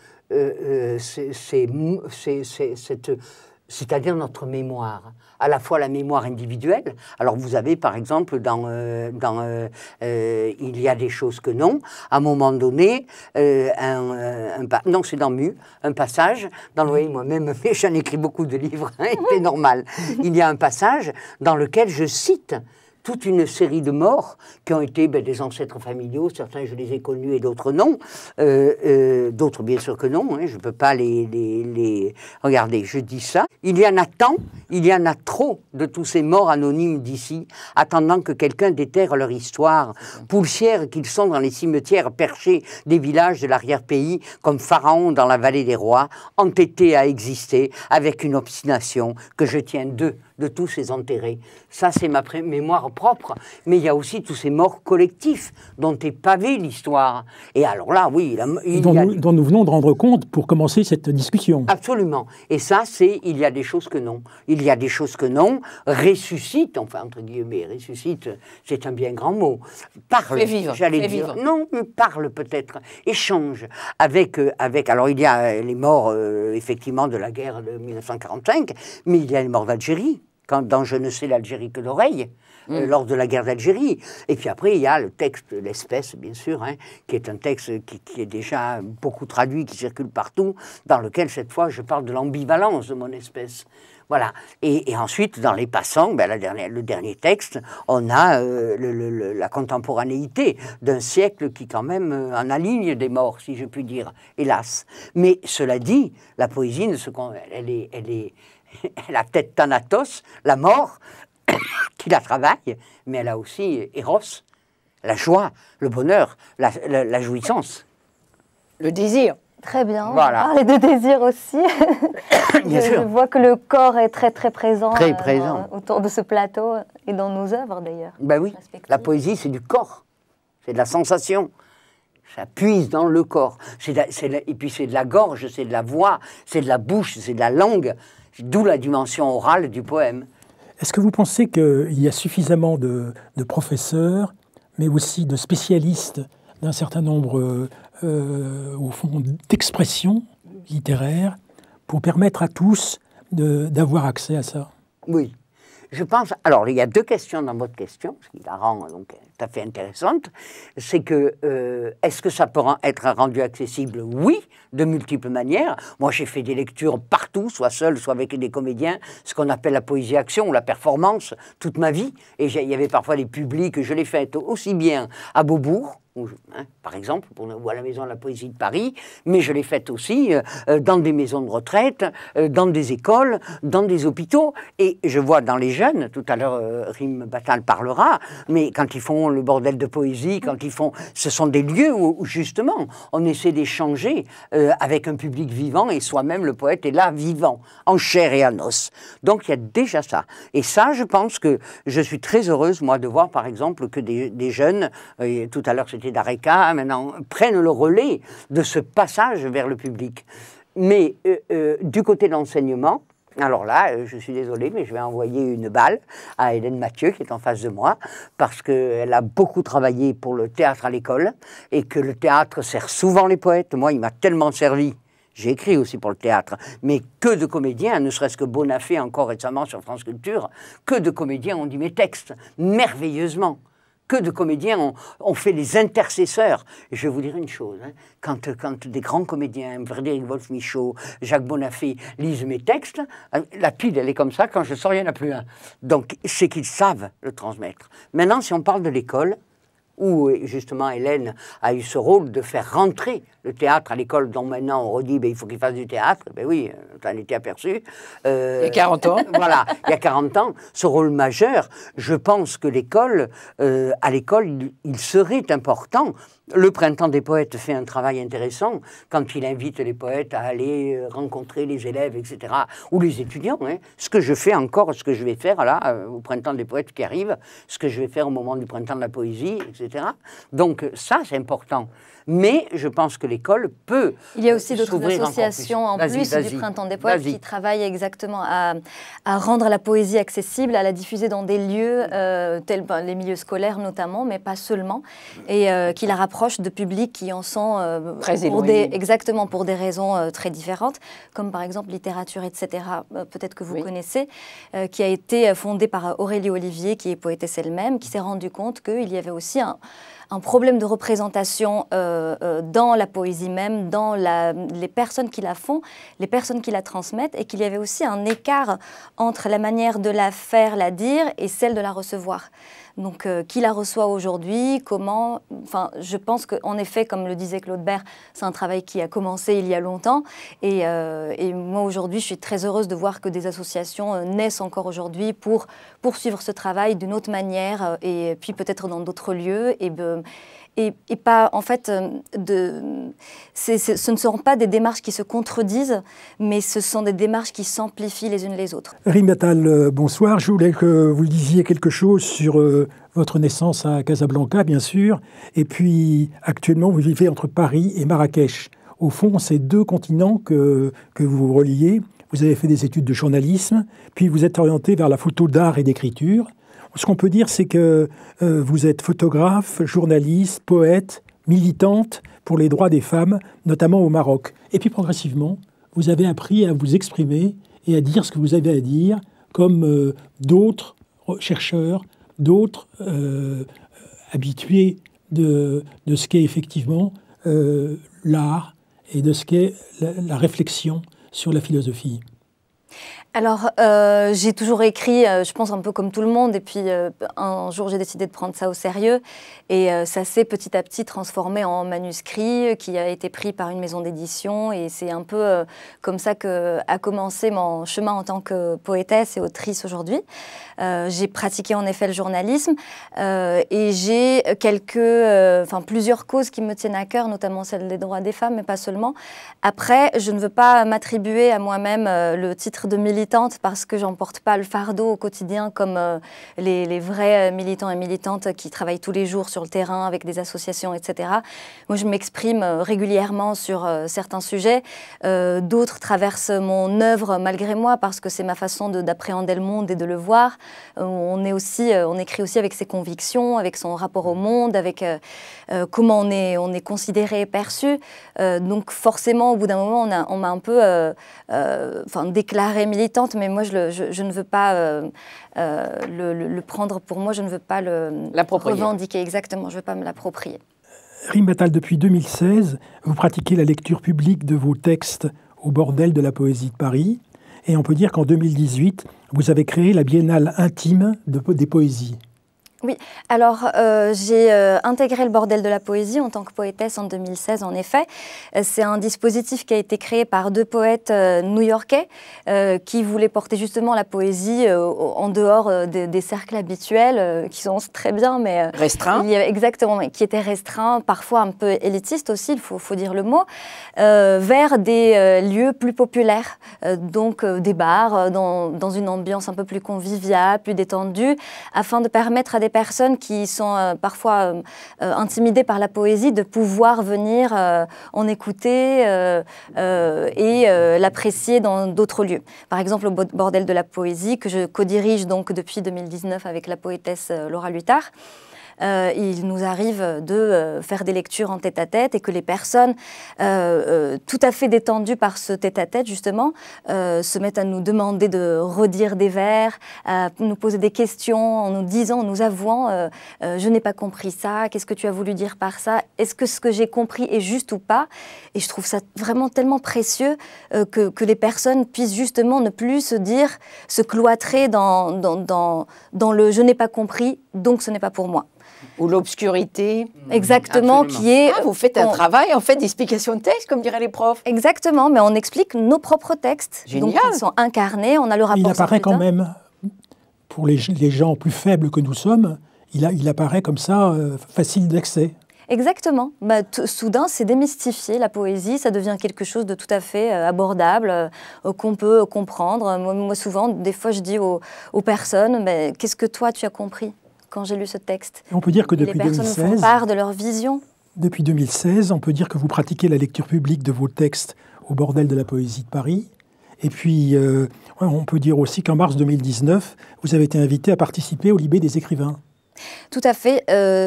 c'est-à-dire notre mémoire, à la fois la mémoire individuelle. Alors vous avez par exemple Il y a des choses que non, à un moment donné, non c'est dans Mu, un passage, dans le moi-même j'en écris beaucoup de livres, hein, c'est normal, il y a un passage dans lequel je cite toute une série de morts qui ont été des ancêtres familiaux, certains je les ai connus et d'autres non, d'autres bien sûr que non, hein, je ne peux pas les... Regardez, je dis ça, il y en a tant, il y en a trop de tous ces morts anonymes d'ici, attendant que quelqu'un déterre leur histoire, poussières qu'ils sont dans les cimetières perchés des villages de l'arrière-pays, comme Pharaon dans la vallée des rois, entêtés à exister avec une obstination que je tiens d'eux, de tous ces enterrés. Ça, c'est ma mémoire propre, mais il y a aussi tous ces morts collectifs dont est pavée l'histoire. Et alors là, oui... dont nous venons de rendre compte pour commencer cette discussion. Absolument. Et ça, c'est « il y a des choses que non ». Il y a des choses que non, ressuscite, enfin, entre guillemets, ressuscite, c'est un bien grand mot. Parle, j'allais dire. Non, mais parle peut-être, échange avec... Alors, il y a les morts, effectivement, de la guerre de 1945, mais il y a les morts d'Algérie. Dans Je ne sais l'Algérie que l'oreille, lors de la guerre d'Algérie. Et puis après, il y a le texte de l'espèce, bien sûr, hein, qui est un texte qui est déjà beaucoup traduit, qui circule partout, dans lequel, cette fois, je parle de l'ambivalence de mon espèce. Voilà. Et ensuite, dans Les Passants, le dernier texte, on a la contemporanéité d'un siècle qui, quand même, en aligne des morts, si je puis dire, hélas. Mais cela dit, la poésie, elle a peut-être Thanatos, la mort, qui la travaille, mais elle a aussi Eros, la joie, le bonheur, la jouissance. Le désir. Très bien, voilà. On va parler de désir aussi. Bien sûr. Je vois que le corps est très très présent, très présent. Autour de ce plateau et dans nos œuvres d'ailleurs. Ben oui, la poésie c'est du corps, c'est de la sensation. Ça puise dans le corps. Et puis c'est de la gorge, c'est de la voix, c'est de la bouche, c'est de la langue. D'où la dimension orale du poème. Est-ce que vous pensez qu'il y a suffisamment de professeurs, mais aussi de spécialistes d'un certain nombre, au fond, d'expressions littéraires pour permettre à tous d'avoir accès à ça? Oui. Je pense... Alors, il y a deux questions dans votre question, ce qui la rend donc tout à fait intéressante. C'est que, est-ce que ça peut être rendu accessible? Oui, de multiples manières. Moi, j'ai fait des lectures partout, soit seul, soit avec des comédiens, ce qu'on appelle la poésie-action ou la performance, toute ma vie. Et il y avait parfois des publics, je l'ai fait aussi bien à Beaubourg, par exemple, ou à la Maison de la Poésie de Paris, mais je l'ai faite aussi dans des maisons de retraite, dans des écoles, dans des hôpitaux. Et je vois dans les jeunes, tout à l'heure Rim Batal parlera, mais quand ils font le bordel de poésie, quand ils font... Ce sont des lieux où justement, on essaie d'échanger avec un public vivant, et soi-même, le poète, est là, vivant, en chair et en os. Donc il y a déjà ça. Et ça, je pense que je suis très heureuse, moi, de voir, par exemple, que des jeunes, tout à l'heure, c'était d'Areka, maintenant, prennent le relais de ce passage vers le public. Mais du côté de l'enseignement, Alors là, je suis désolée, mais je vais envoyer une balle à Hélène Mathieu, qui est en face de moi, parce qu'elle a beaucoup travaillé pour le théâtre à l'école, et que le théâtre sert souvent les poètes. Moi, il m'a tellement servi. J'ai écrit aussi pour le théâtre, mais que de comédiens, ne serait-ce que Bonafé encore récemment sur France Culture, que de comédiens ont dit mes textes merveilleusement. Que de comédiens ont fait les intercesseurs. Et je vais vous dire une chose, hein, quand des grands comédiens, Frédéric Wolf-Michaud, Jacques Bonafé, lisent mes textes, la pile, elle est comme ça, quand je sors, il n'y en a plus un. Donc, c'est qu'ils savent le transmettre. Maintenant, si on parle de l'école, où justement Hélène a eu ce rôle de faire rentrer le théâtre à l'école, dont maintenant on redit il faut qu'il fasse du théâtre, ben oui, ça en était aperçu. Il y a 40 ans. Voilà, il y a 40 ans, ce rôle majeur, je pense que l'école, à l'école, il serait important. Le Printemps des poètes fait un travail intéressant quand il invite les poètes à aller rencontrer les élèves, etc., ou les étudiants. Hein. Ce que je fais encore, ce que je vais faire là, au Printemps des poètes qui arrive, ce que je vais faire au moment du Printemps de la poésie, etc. Donc ça, c'est important. Mais je pense que l'école peut. Il y a aussi d'autres associations en plus du Printemps des poètes qui travaillent exactement à rendre la poésie accessible, à la diffuser dans des lieux tels les milieux scolaires notamment, mais pas seulement, et qui la rapprochent de publics qui en sont très éloignés. Exactement pour des raisons très différentes, comme par exemple littérature, etc. Peut-être que vous connaissez, qui a été fondée par Aurélie Olivier, qui est poétesse elle-même, qui s'est rendu compte qu'il y avait aussi un problème de représentation dans la poésie même, dans les personnes qui la font, les personnes qui la transmettent, et qu'il y avait aussi un écart entre la manière de la faire, la dire, et celle de la recevoir. Donc, qui la reçoit aujourd'hui, comment... Enfin, je pense qu'en effet, comme le disait Claude Bert, c'est un travail qui a commencé il y a longtemps. Et moi, aujourd'hui, je suis très heureuse de voir que des associations naissent encore aujourd'hui pour poursuivre ce travail d'une autre manière, et puis peut-être dans d'autres lieux. Et pas, en fait, ce ne seront pas des démarches qui se contredisent, mais ce sont des démarches qui s'amplifient les unes les autres. Rim Attal, bonsoir. Je voulais que vous disiez quelque chose sur votre naissance à Casablanca, bien sûr, et puis actuellement vous vivez entre Paris et Marrakech. Au fond, c'est deux continents que vous reliez. Vous avez fait des études de journalisme, puis vous êtes orienté vers la photo d'art et d'écriture. Ce qu'on peut dire, c'est que vous êtes photographe, journaliste, poète, militante pour les droits des femmes, notamment au Maroc. Et puis progressivement, vous avez appris à vous exprimer et à dire ce que vous avez à dire, comme d'autres chercheurs, d'autres habitués de ce qu'est effectivement l'art et de ce qu'est la réflexion sur la philosophie. Alors, j'ai toujours écrit, je pense un peu comme tout le monde, et puis un jour j'ai décidé de prendre ça au sérieux, et ça s'est petit à petit transformé en manuscrit qui a été pris par une maison d'édition, et c'est un peu comme ça qu'a commencé mon chemin en tant que poétesse et autrice aujourd'hui. J'ai pratiqué en effet le journalisme, et j'ai plusieurs causes qui me tiennent à cœur, notamment celle des droits des femmes, mais pas seulement. Après, je ne veux pas m'attribuer à moi-même le titre de militante parce que j'en porte pas le fardeau au quotidien comme les vrais militants et militantes qui travaillent tous les jours sur le terrain avec des associations, etc. Moi, je m'exprime régulièrement sur certains sujets. D'autres traversent mon œuvre malgré moi parce que c'est ma façon d'appréhender le monde et de le voir. On écrit aussi avec ses convictions, avec son rapport au monde, avec comment on est considéré et perçu. Donc forcément, au bout d'un moment, on m'a un peu déclarée militante, mais moi, je ne veux pas le prendre pour moi, je ne veux pas le revendiquer exactement, je ne veux pas me l'approprier. Rim Attal, depuis 2016, vous pratiquez la lecture publique de vos textes au Bordel de la Poésie de Paris, et on peut dire qu'en 2018, vous avez créé la Biennale intime des poésies. Oui, alors j'ai intégré le Bordel de la Poésie en tant que poétesse en 2016, en effet. C'est un dispositif qui a été créé par deux poètes new-yorkais qui voulaient porter justement la poésie en dehors des cercles habituels, qui sont très bien, mais... restreints. Exactement, mais qui étaient restreints, parfois un peu élitistes aussi, il faut dire le mot, vers des lieux plus populaires, donc des bars, dans une ambiance un peu plus conviviale, plus détendue, afin de permettre à des personnes qui sont parfois intimidées par la poésie de pouvoir venir en écouter et l'apprécier dans d'autres lieux. Par exemple, au Bordel de la Poésie, que je co-dirige donc depuis 2019 avec la poétesse Laura Luttard. Il nous arrive de faire des lectures en tête-à-tête et que les personnes tout à fait détendues par ce tête-à-tête, justement, se mettent à nous demander de redire des vers, à nous poser des questions en nous disant, en nous avouant « je n'ai pas compris ça, qu'est-ce que tu as voulu dire par ça, est-ce que ce que j'ai compris est juste ou pas ?» Et je trouve ça vraiment tellement précieux que les personnes puissent justement ne plus se cloîtrer dans le « je n'ai pas compris, donc ce n'est pas pour moi ». Ou l'obscurité. Exactement, Absolument. qui est... vous faites un travail, en fait, d'explication de texte, comme diraient les profs. Exactement, mais on explique nos propres textes. Génial. Donc, ils sont incarnés, on a le rapport... Il apparaît quand même, pour les gens plus faibles que nous sommes, il apparaît comme ça, facile d'accès. Exactement. Soudain, c'est démystifié, la poésie, ça devient quelque chose de tout à fait abordable, qu'on peut comprendre. Moi, souvent, des fois, je dis aux personnes, mais qu'est-ce que toi, tu as compris quand j'ai lu ce texte? On peut dire que depuis 2016, les personnes font part de leur vision. Depuis 2016, on peut dire que vous pratiquez la lecture publique de vos textes au Bordel de la Poésie de Paris. Et puis, on peut dire aussi qu'en mars 2019, vous avez été invité à participer au Libé des écrivains. Tout à fait.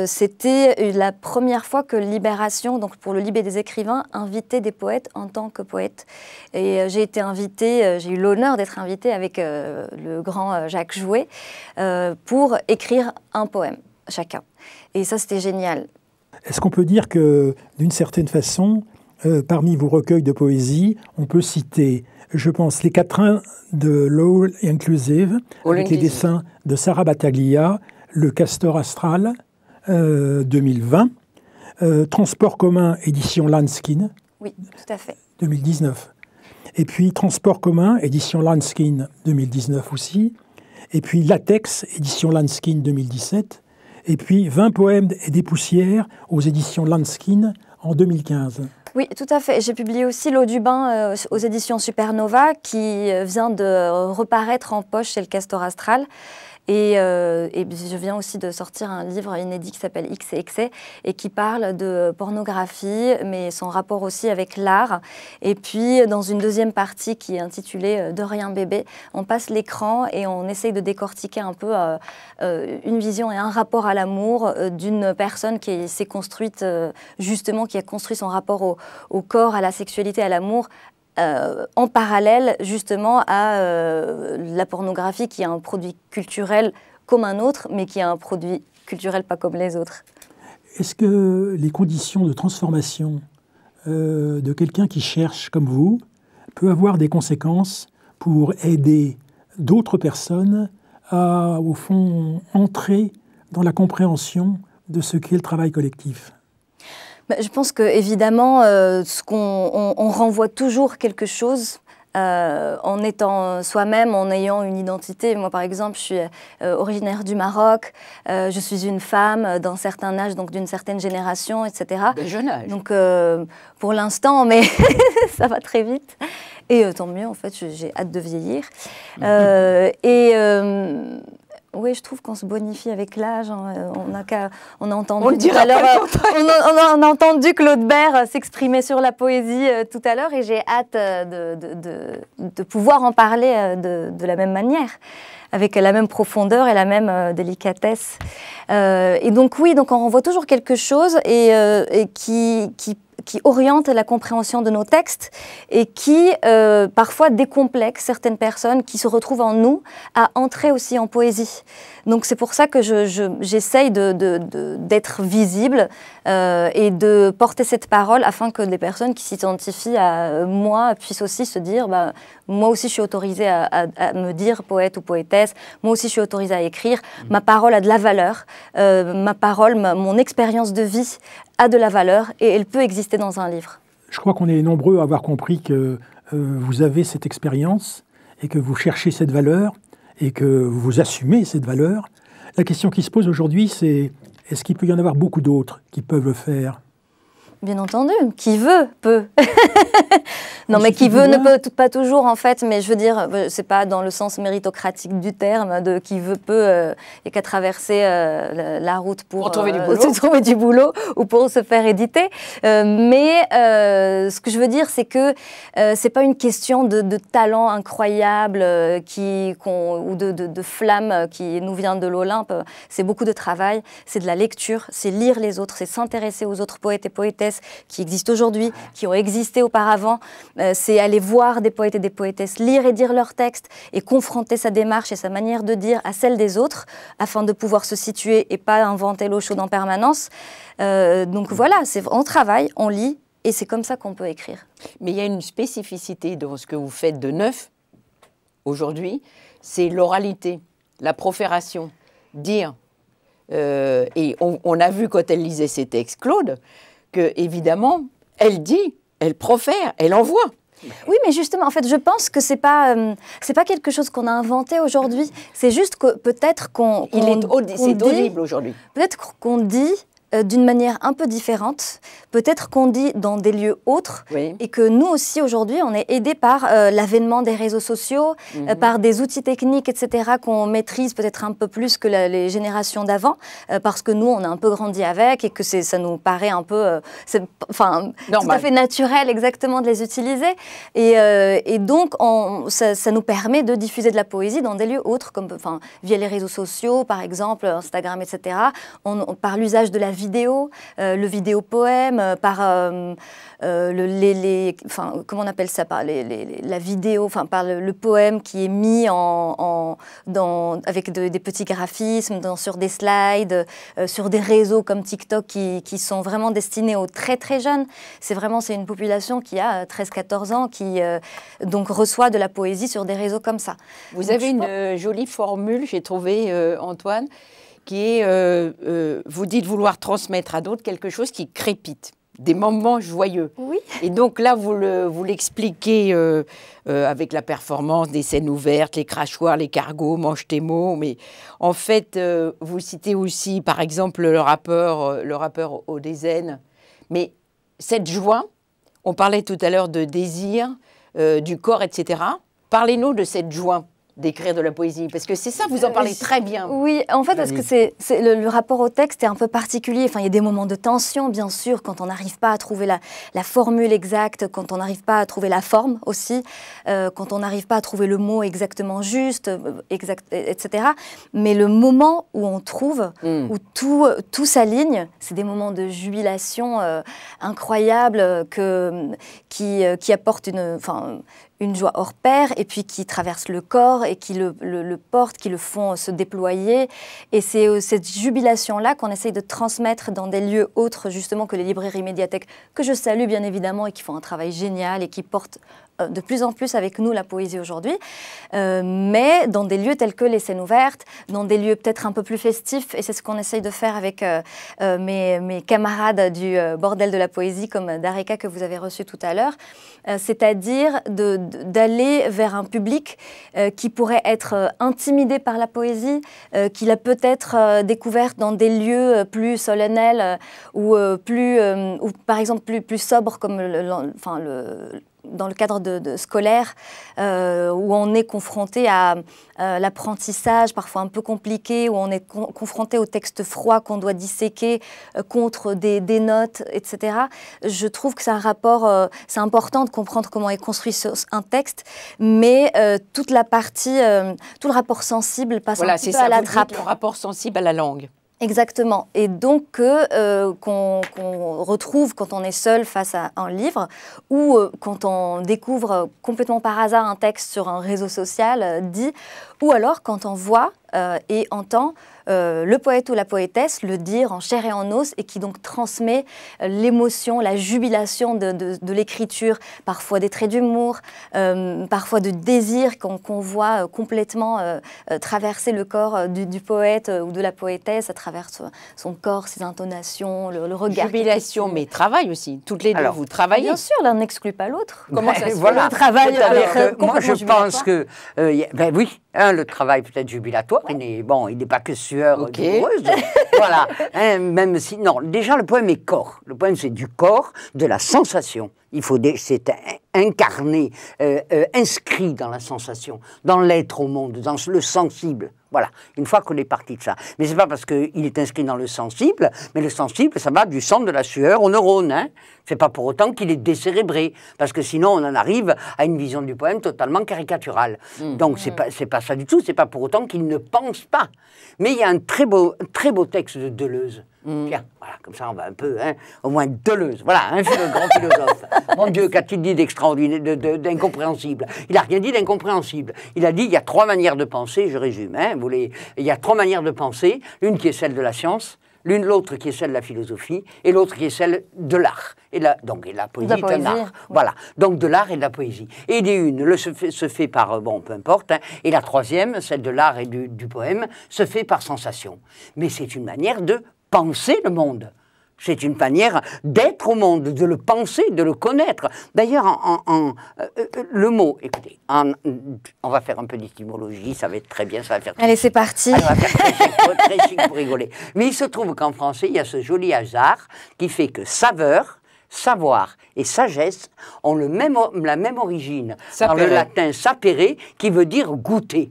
C'était la première fois que Libération, donc pour le Libé des écrivains, invitait des poètes en tant que poète. Et j'ai été invitée, j'ai eu l'honneur d'être invitée avec le grand Jacques Jouet pour écrire un poème chacun. Et ça, c'était génial. Est-ce qu'on peut dire que, d'une certaine façon, parmi vos recueils de poésie, on peut citer, je pense, Les Quatrains de l'All Inclusive, avec les dessins de Sarah Battaglia, Le Castor Astral, 2020, Transport commun, édition Lanskin, oui, tout à fait. 2019. Et puis Transport commun, édition Lanskin, 2019 aussi. Et puis Latex, édition Lanskin, 2017. Et puis 20 poèmes et des poussières aux éditions Lanskin en 2015. Oui, tout à fait. J'ai publié aussi L'eau du bain aux éditions Supernova qui vient de reparaître en poche chez le Castor Astral. Et je viens aussi de sortir un livre inédit qui s'appelle X et Excès et qui parle de pornographie, mais son rapport aussi avec l'art. Et puis, dans une deuxième partie qui est intitulée « De rien bébé », on passe l'écran et on essaye de décortiquer un peu une vision et un rapport à l'amour d'une personne qui s'est construite, justement, qui a construit son rapport au corps, à la sexualité, à l'amour, en parallèle justement à la pornographie qui est un produit culturel comme un autre, mais qui est un produit culturel pas comme les autres. Est-ce que les conditions de transformation de quelqu'un qui cherche comme vous peut avoir des conséquences pour aider d'autres personnes à, au fond, entrer dans la compréhension de ce qu'est le travail collectif ? Je pense qu'évidemment, on renvoie toujours quelque chose en étant soi-même, en ayant une identité. Moi, par exemple, je suis originaire du Maroc, je suis une femme d'un certain âge, donc d'une certaine génération, etc. De jeune âge. Donc, pour l'instant, mais ça va très vite. Et tant mieux, en fait, j'ai hâte de vieillir. Oui, je trouve qu'on se bonifie avec l'âge. On a entendu tout à l'heure, on a entendu Claude Bert s'exprimer sur la poésie tout à l'heure, et j'ai hâte de pouvoir en parler de la même manière, avec la même profondeur et la même délicatesse. Et donc oui, donc on renvoie toujours quelque chose et qui oriente la compréhension de nos textes et qui parfois décomplexe certaines personnes qui se retrouvent en nous à entrer aussi en poésie. Donc c'est pour ça que j'essaye d'être visible et de porter cette parole afin que les personnes qui s'identifient à moi puissent aussi se dire moi aussi je suis autorisée à me dire poète ou poétesse, moi aussi je suis autorisée à écrire, ma parole a de la valeur, ma parole, mon expérience de vie a de la valeur et elle peut exister dans un livre. Je crois qu'on est nombreux à avoir compris que vous avez cette expérience et que vous cherchez cette valeur et que vous assumez cette valeur. La question qui se pose aujourd'hui, c'est est-ce qu'il peut y en avoir beaucoup d'autres qui peuvent le faire ? Bien entendu, qui veut, peut. Non, mais qui veut ne peut pas toujours, en fait, mais je veux dire, c'est pas dans le sens méritocratique du terme, de qui veut, peut, et qu'à traverser la route pour trouver du boulot ou pour se faire éditer. Mais ce que je veux dire, c'est que c'est pas une question de talent incroyable ou de flamme qui nous vient de l'Olympe. C'est beaucoup de travail, c'est de la lecture, c'est lire les autres, c'est s'intéresser aux autres poètes et poétesses qui existent aujourd'hui, qui ont existé auparavant. C'est aller voir des poètes et des poétesses, lire et dire leurs textes et confronter sa démarche et sa manière de dire à celle des autres afin de pouvoir se situer et pas inventer l'eau chaude en permanence. Donc voilà, on travaille, on lit et c'est comme ça qu'on peut écrire. Mais il y a une spécificité dans ce que vous faites de neuf aujourd'hui, c'est l'oralité, la profération, dire. Et on a vu quand elle lisait ses textes, Claude, que évidemment, elle dit, elle profère, elle envoie. Oui, mais justement, en fait, je pense que c'est pas quelque chose qu'on a inventé aujourd'hui. C'est juste que peut-être c'est audible aujourd'hui. Peut-être qu'on dit d'une manière un peu différente, peut-être qu'on dit dans des lieux autres, oui. Et que nous aussi aujourd'hui on est aidés par l'avènement des réseaux sociaux, par des outils techniques, etc. qu'on maîtrise peut-être un peu plus que les générations d'avant, parce que nous on a un peu grandi avec et que ça nous paraît un peu, tout à fait naturel exactement de les utiliser. Et donc ça nous permet de diffuser de la poésie dans des lieux autres, comme via les réseaux sociaux par exemple, Instagram, etc. Par l'usage de la vidéo, le vidéo-poème, par comment on appelle ça, par la vidéo, par le poème qui est mis avec des petits graphismes, sur des slides, sur des réseaux comme TikTok qui sont vraiment destinés aux très très jeunes. C'est une population qui a 13-14 ans qui donc reçoit de la poésie sur des réseaux comme ça. Vous avez une jolie formule, j'ai trouvé, Antoine, qui est, vous dites vouloir transmettre à d'autres quelque chose qui crépite, des moments joyeux. Oui. Et donc là, vous l'expliquez avec la performance des scènes ouvertes, les crachoirs, les cargos, mange tes mots. Mais en fait, vous citez aussi, par exemple, le rappeur Odezen. Mais cette joie, on parlait tout à l'heure de désir, du corps, etc. Parlez-nous de cette joie d'écrire de la poésie, parce que c'est ça, vous en parlez très bien. Oui, en fait, parce que le rapport au texte est un peu particulier. Il y a des moments de tension, bien sûr, quand on n'arrive pas à trouver la formule exacte, quand on n'arrive pas à trouver la forme aussi, quand on n'arrive pas à trouver le mot exactement juste, etc. Mais le moment où on trouve, où tout s'aligne, c'est des moments de jubilation incroyables qui apportent une joie hors pair, et puis qui traverse le corps et qui le portent, qui le font se déployer. Et c'est cette jubilation-là qu'on essaye de transmettre dans des lieux autres, justement, que les librairies médiathèques, que je salue bien évidemment, et qui font un travail génial et qui portent de plus en plus avec nous la poésie aujourd'hui, mais dans des lieux tels que les scènes ouvertes, dans des lieux peut-être un peu plus festifs, et c'est ce qu'on essaye de faire avec mes camarades du Bordel de la Poésie, comme Dareka que vous avez reçu tout à l'heure, c'est-à-dire d'aller vers un public qui pourrait être intimidé par la poésie, qui l'a peut-être découverte dans des lieux plus solennels ou par exemple plus sobres, comme dans le cadre scolaire, où on est confronté à l'apprentissage parfois un peu compliqué, où on est confronté au texte froid qu'on doit disséquer contre des notes, etc. Je trouve que c'est un rapport, c'est important de comprendre comment est construit un texte, mais toute la partie, tout le rapport sensible passe un petit peu à la trappe. Le rapport sensible à la langue. Exactement. Et donc qu'on retrouve quand on est seul face à un livre, ou quand on découvre complètement par hasard un texte sur un réseau social dit, ou alors quand on voit et entend le poète ou la poétesse le dire en chair et en os, et qui donc transmet l'émotion, la jubilation de l'écriture, parfois des traits d'humour, parfois de désir qu'on voit complètement traverser le corps du poète ou de la poétesse à travers son corps, ses intonations, le regard. Jubilation, mais travail aussi. Toutes les deux, vous travaillez. Bien sûr, l'un n'exclut pas l'autre. Comment ça se fait le travail? Moi, je pense que, oui, le travail peut être jubilatoire, Geoffrey. Bon, il n'est pas que sueur douloureuse. Voilà. Hein, même si, non, déjà, le poème est corps. Le poème, c'est du corps, de la sensation. C'est incarné, inscrit dans la sensation, dans l'être au monde, dans le sensible. Voilà, une fois qu'on est parti de ça. Mais c'est pas parce qu'il est inscrit dans le sensible, mais le sensible, ça va du sang, de la sueur aux neurones. Hein. C'est pas pour autant qu'il est décérébré, parce que sinon on en arrive à une vision du poème totalement caricaturale. Donc c'est pas ça du tout, c'est pas pour autant qu'il ne pense pas. Mais il y a un très beau texte de Deleuze. Tiens, voilà, comme ça on va un peu, hein, au moins Deleuze, voilà, un grand philosophe. Mon Dieu, qu'a-t-il dit d'extraordinaire, d'incompréhensible? Il n'a rien dit d'incompréhensible. Il a dit, il y a 3 manières de penser, je résume, hein, il y a 3 manières de penser, l'une qui est celle de la science, l'autre qui est celle de la philosophie, et l'autre qui est celle de l'art. Et la poésie est un art. Voilà, donc de l'art et de la poésie. Et il y a une se fait par, bon, peu importe, hein, et la troisième, celle de l'art et du poème, se fait par sensation. Mais c'est une manière de penser le monde. C'est une manière d'être au monde, de le penser, de le connaître. D'ailleurs, le mot, écoutez, on va faire un peu d'étymologie, ça va être très bien, ça va faire... Allez, c'est parti. On va faire très chic pour rigoler. Mais il se trouve qu'en français, il y a ce joli hasard qui fait que saveur, savoir et sagesse ont la même origine. Dans le latin sapere, qui veut dire goûter.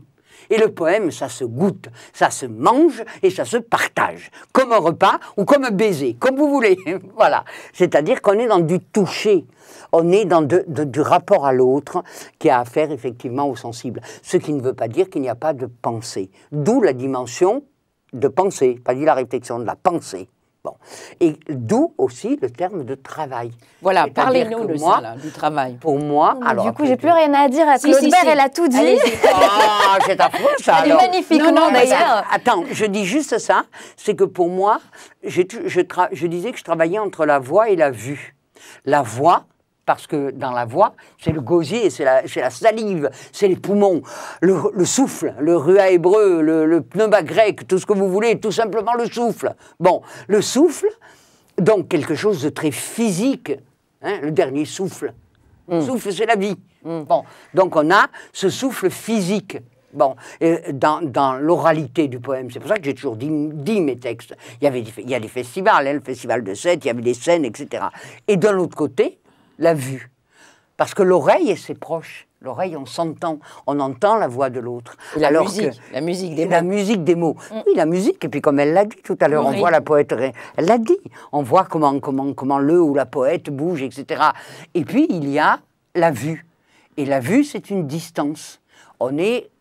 Et le poème, ça se goûte, ça se mange et ça se partage, comme un repas ou comme un baiser, comme vous voulez. Voilà. C'est-à-dire qu'on est dans du toucher, on est dans du rapport à l'autre qui a affaire effectivement au sensible. Ce qui ne veut pas dire qu'il n'y a pas de pensée. D'où la dimension de pensée, pas dit la réflexion, de la pensée. Bon. Et d'où aussi le terme de travail. Voilà, parlez-nous de ça, là, du travail. Pour moi, alors... Du coup, j'ai plus rien à dire. Claude Bert, elle a tout dit. Ah, c'est affreux, ça. Elle est magnifiquement, d'ailleurs. Attends, je dis juste ça, c'est que pour moi, je disais que je travaillais entre la voix et la vue. La voix, parce que dans la voix, c'est le gosier, c'est la salive, c'est les poumons, le souffle, le rua hébreu, le pneuma grec, tout ce que vous voulez, tout simplement le souffle. Bon, le souffle, donc quelque chose de très physique, hein, le dernier souffle. Le souffle, c'est la vie. Bon, donc on a ce souffle physique. Bon, dans l'oralité du poème, c'est pour ça que j'ai toujours dit mes textes. Il y a des festivals, hein, le festival de Sète, il y avait des scènes, etc. Et de l'autre côté, la vue. Parce que l'oreille, c'est proche. L'oreille, on s'entend, on entend la voix de l'autre. La musique des mots. La musique des mots. Oui, la musique, et puis comme elle l'a dit tout à l'heure, on voit la poète, elle l'a dit, on voit comment le ou la poète bouge, etc. Et puis, il y a la vue. Et la vue, c'est une distance. On est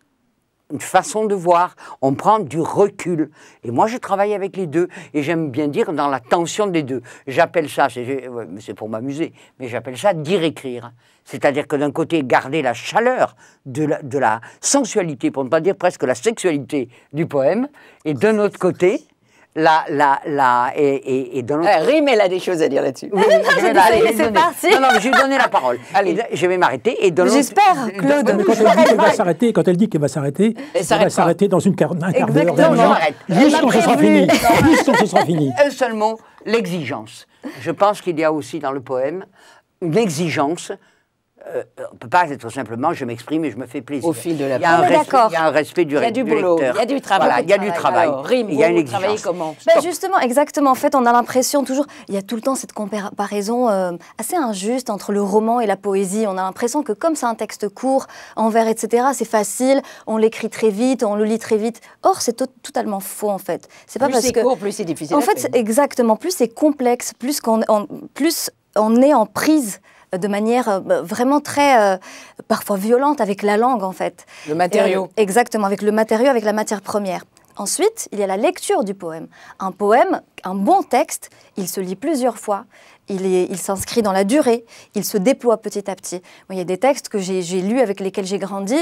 une façon de voir, on prend du recul. Et moi, je travaille avec les deux, et j'aime bien dire dans la tension des deux. J'appelle ça, c'est pour m'amuser, mais j'appelle ça dire-écrire. C'est-à-dire que d'un côté, garder la chaleur de la sensualité, pour ne pas dire presque la sexualité du poème, et d'un autre côté, Rime, elle a des choses à dire là-dessus. Oui, c'est parti. Non, je vais donner la parole. Allez, je vais m'arrêter. J'espère, Claude. Quand elle dit qu'elle va s'arrêter, elle va s'arrêter dans un quart d'heure. Exactement. Juste quand ce sera fini. Juste quand ce sera fini. Un seul mot, l'exigence. Je pense qu'il y a aussi dans le poème une exigence. On ne peut pas être simplement je m'exprime et je me fais plaisir. Au fil de la il y a un respect du lecteur. Il y a du boulot, il y a du travail. Voilà, il y a du travail. Alors, Rime, il y a une exigence. Comment justement, exactement. En fait, on a l'impression toujours, il y a tout le temps cette comparaison assez injuste entre le roman et la poésie. On a l'impression que comme c'est un texte court, en vers, etc., c'est facile, on l'écrit très vite, on le lit très vite. Or, c'est totalement faux, en fait. C'est pas parce que court, plus c'est difficile. En fait, exactement. Plus c'est complexe, plus on est en prise de manière vraiment très, parfois violente avec la langue, en fait. Le matériau. Exactement, avec le matériau, avec la matière première. Ensuite, il y a la lecture du poème. Un poème, un bon texte, il se lit plusieurs fois, il s'inscrit dans la durée, il se déploie petit à petit. Moi, il y a des textes que j'ai lus, avec lesquels j'ai grandi,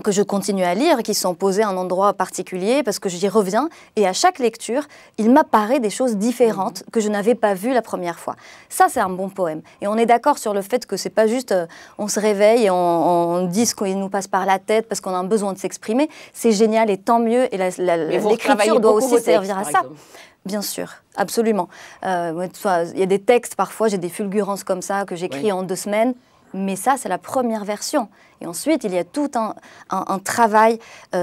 que je continue à lire, qui sont posés à un endroit particulier, parce que j'y reviens, et à chaque lecture, il m'apparaît des choses différentes que je n'avais pas vues la première fois. Ça, c'est un bon poème. Et on est d'accord sur le fait que c'est pas juste on se réveille et on dit ce qui nous passe par la tête parce qu'on a un besoin de s'exprimer. C'est génial et tant mieux, et l'écriture doit aussi servir à ça. Bien sûr, absolument. Il y a des textes, parfois, j'ai des fulgurances comme ça que j'écris en 2 semaines. Mais ça, c'est la première version. Et ensuite, il y a tout un travail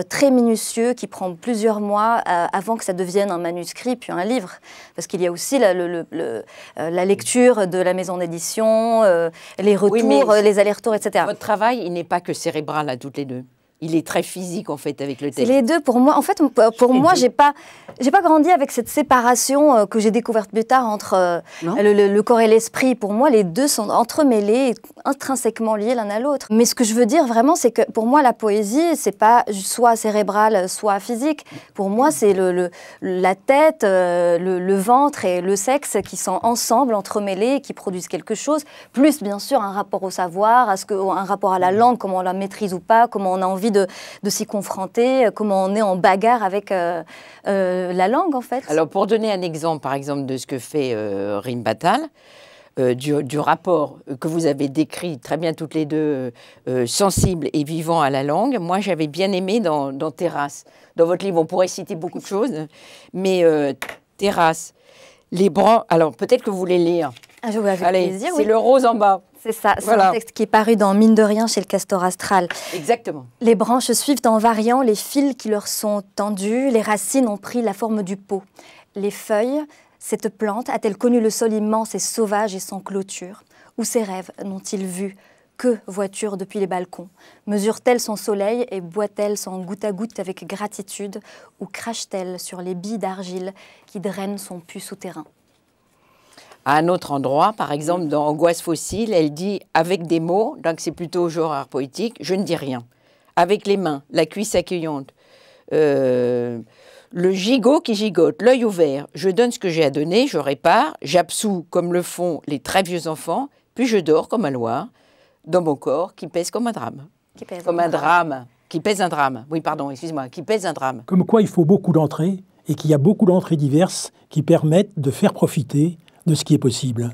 très minutieux qui prend plusieurs mois avant que ça devienne un manuscrit puis un livre. Parce qu'il y a aussi la lecture de la maison d'édition, les retours, les allers-retours, etc. Votre travail, il n'est pas que cérébral à toutes les deux. Il est très physique, en fait, avec le texte. C'est les deux. Pour moi, en fait, pour moi, j'ai pas grandi avec cette séparation que j'ai découverte plus tard entre le corps et l'esprit. Pour moi, les deux sont entremêlés, intrinsèquement liés l'un à l'autre. Mais ce que je veux dire vraiment, c'est que pour moi, la poésie, c'est pas soit cérébrale, soit physique. Pour moi, c'est la tête, le ventre et le sexe qui sont ensemble, entremêlés, qui produisent quelque chose. Plus, bien sûr, un rapport au savoir, un rapport à la langue, comment on la maîtrise ou pas, comment on a envie de s'y confronter, comment on est en bagarre avec la langue, en fait. Alors, pour donner un exemple, par exemple, de ce que fait Rime Battal, du rapport que vous avez décrit très bien toutes les deux, sensible et vivant à la langue, moi, j'avais bien aimé dans Terrasse. Dans votre livre, on pourrait citer beaucoup de choses, mais Terrasse, les branches... Alors, peut-être que vous voulez lire. Je vous avec plaisir, c'est le rose en bas. C'est ça, c'est un texte qui est paru dans Mine de rien chez le Castor Astral. Exactement. Les branches suivent en variant les fils qui leur sont tendus, les racines ont pris la forme du pot. Les feuilles, cette plante a-t-elle connu le sol immense et sauvage et sans clôture? Où ses rêves n'ont-ils vu? Que voiture depuis les balcons? Mesure-t-elle son soleil et boit-elle son goutte à goutte avec gratitude? Ou crache-t-elle sur les billes d'argile qui drainent son pus souterrain? À un autre endroit, par exemple, dans Angoisse fossile, elle dit « avec des mots », donc c'est plutôt au genre art poétique, « je ne dis rien ». Avec les mains, la cuisse accueillante, le gigot qui gigote, l'œil ouvert, je donne ce que j'ai à donner, je répare, j'absous comme le font les très vieux enfants, puis je dors comme un loir, dans mon corps qui pèse comme un drame. Qui pèse un drame. Oui, pardon, excuse-moi, qui pèse un drame. Comme quoi il faut beaucoup d'entrées, et qu'il y a beaucoup d'entrées diverses qui permettent de faire profiter de ce qui est possible.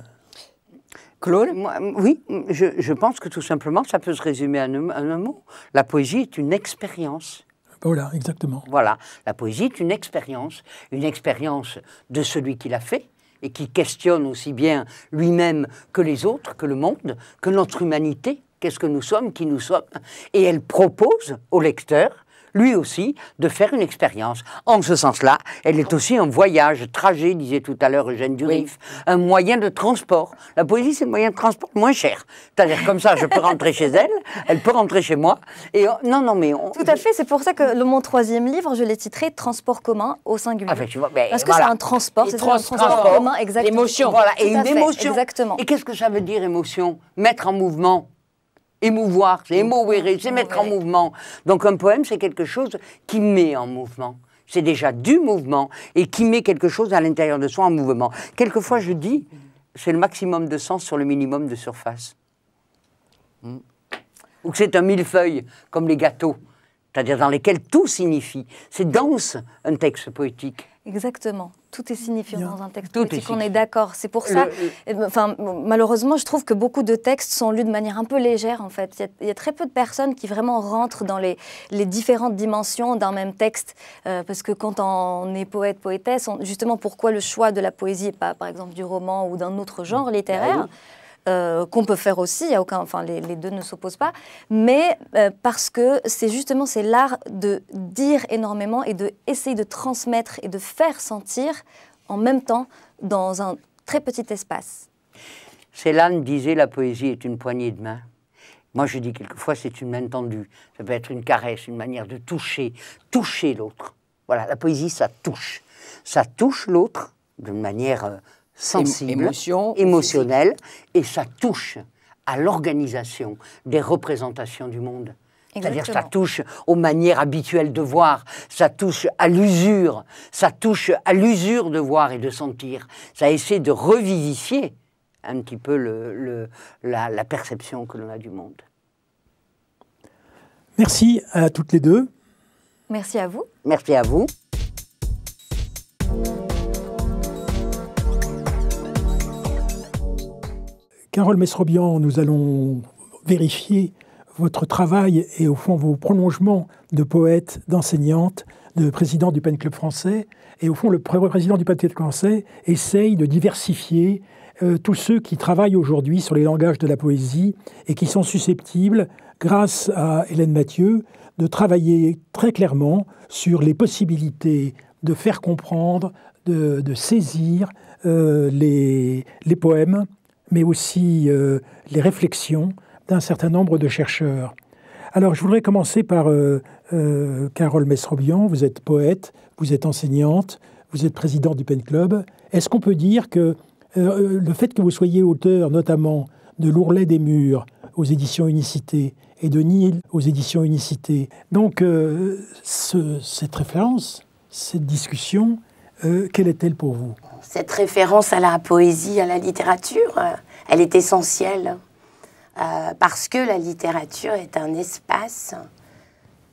Claude? Oui, je pense que tout simplement, ça peut se résumer en un mot. La poésie est une expérience. Voilà, exactement. Voilà, la poésie est une expérience de celui qui l'a fait et qui questionne aussi bien lui-même que les autres, que le monde, que notre humanité. Qu'est-ce que nous sommes, qui nous sommes? Et elle propose au lecteur, lui aussi, de faire une expérience. En ce sens-là, elle est aussi un voyage, trajet, disait tout à l'heure Eugène Durif, un moyen de transport. La poésie, c'est le moyen de transport moins cher. C'est-à-dire comme ça, je peux rentrer chez elle, elle peut rentrer chez moi. Et tout à fait, c'est pour ça que mon troisième livre, je l'ai titré « Transport commun au singulier ». Parce que c'est un transport, c'est un transport commun, exactement. L'émotion, voilà, et une émotion. Exactement. Et qu'est-ce que ça veut dire, émotion? Mettre en mouvement. Émouvoir, c'est émouvoir, c'est mettre en mouvement. Donc un poème, c'est quelque chose qui met en mouvement. C'est déjà du mouvement et qui met quelque chose à l'intérieur de soi en mouvement. Quelquefois, je dis, c'est le maximum de sens sur le minimum de surface. Ou que c'est un millefeuille, comme les gâteaux, c'est-à-dire dans lesquels tout signifie. C'est dense, un texte poétique. Exactement. Tout est signifiant dans un texte poétique, on est d'accord. C'est pour ça, malheureusement, je trouve que beaucoup de textes sont lus de manière un peu légère, en fait. Il y a très peu de personnes qui vraiment rentrent dans les différentes dimensions d'un même texte. Parce que quand on est poète, poétesse, justement, pourquoi le choix de la poésie et pas, par exemple, du roman ou d'un autre genre littéraire qu'on peut faire aussi, les deux ne s'opposent pas, mais parce que c'est l'art de dire énormément et d'essayer de transmettre et de faire sentir en même temps dans un très petit espace. Célan disait la poésie est une poignée de main. Moi je dis quelquefois c'est une main tendue, ça peut être une caresse, une manière de toucher l'autre. Voilà, la poésie ça touche l'autre d'une manière sensible, émotionnelle, et ça touche à l'organisation des représentations du monde. C'est-à-dire ça touche aux manières habituelles de voir, ça touche à l'usure de voir et de sentir. Ça essaie de revivifier un petit peu la perception que l'on a du monde. Merci à toutes les deux. Merci à vous. Merci à vous. Carole Mesrobian, nous allons vérifier votre travail et au fond vos prolongements de poète, d'enseignante, de président du Pen Club français. Et au fond, le président du Pen Club français essaye de diversifier tous ceux qui travaillent aujourd'hui sur les langages de la poésie et qui sont susceptibles, grâce à Hélène Mathieu, de travailler très clairement sur les possibilités de faire comprendre, de saisir les poèmes, mais aussi les réflexions d'un certain nombre de chercheurs. Alors, je voudrais commencer par Carole Mesrobian. Vous êtes poète, vous êtes enseignante, vous êtes présidente du Pen Club. Est-ce qu'on peut dire que le fait que vous soyez auteur, notamment de L'Ourlet des Murs aux éditions Unicité et de Nihil aux éditions Unicité, donc cette référence, cette discussion, quelle est-elle pour vous? Cette référence à la poésie, à la littérature, elle est essentielle. Parce que la littérature est un espace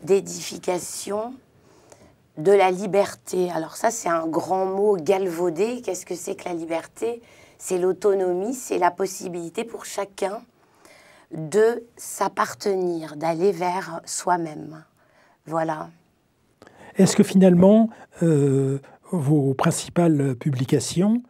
d'édification de la liberté. Alors ça, c'est un grand mot galvaudé. Qu'est-ce que c'est que la liberté? C'est l'autonomie, c'est la possibilité pour chacun de s'appartenir, d'aller vers soi-même. Voilà. Est-ce que finalement, vos principales publications,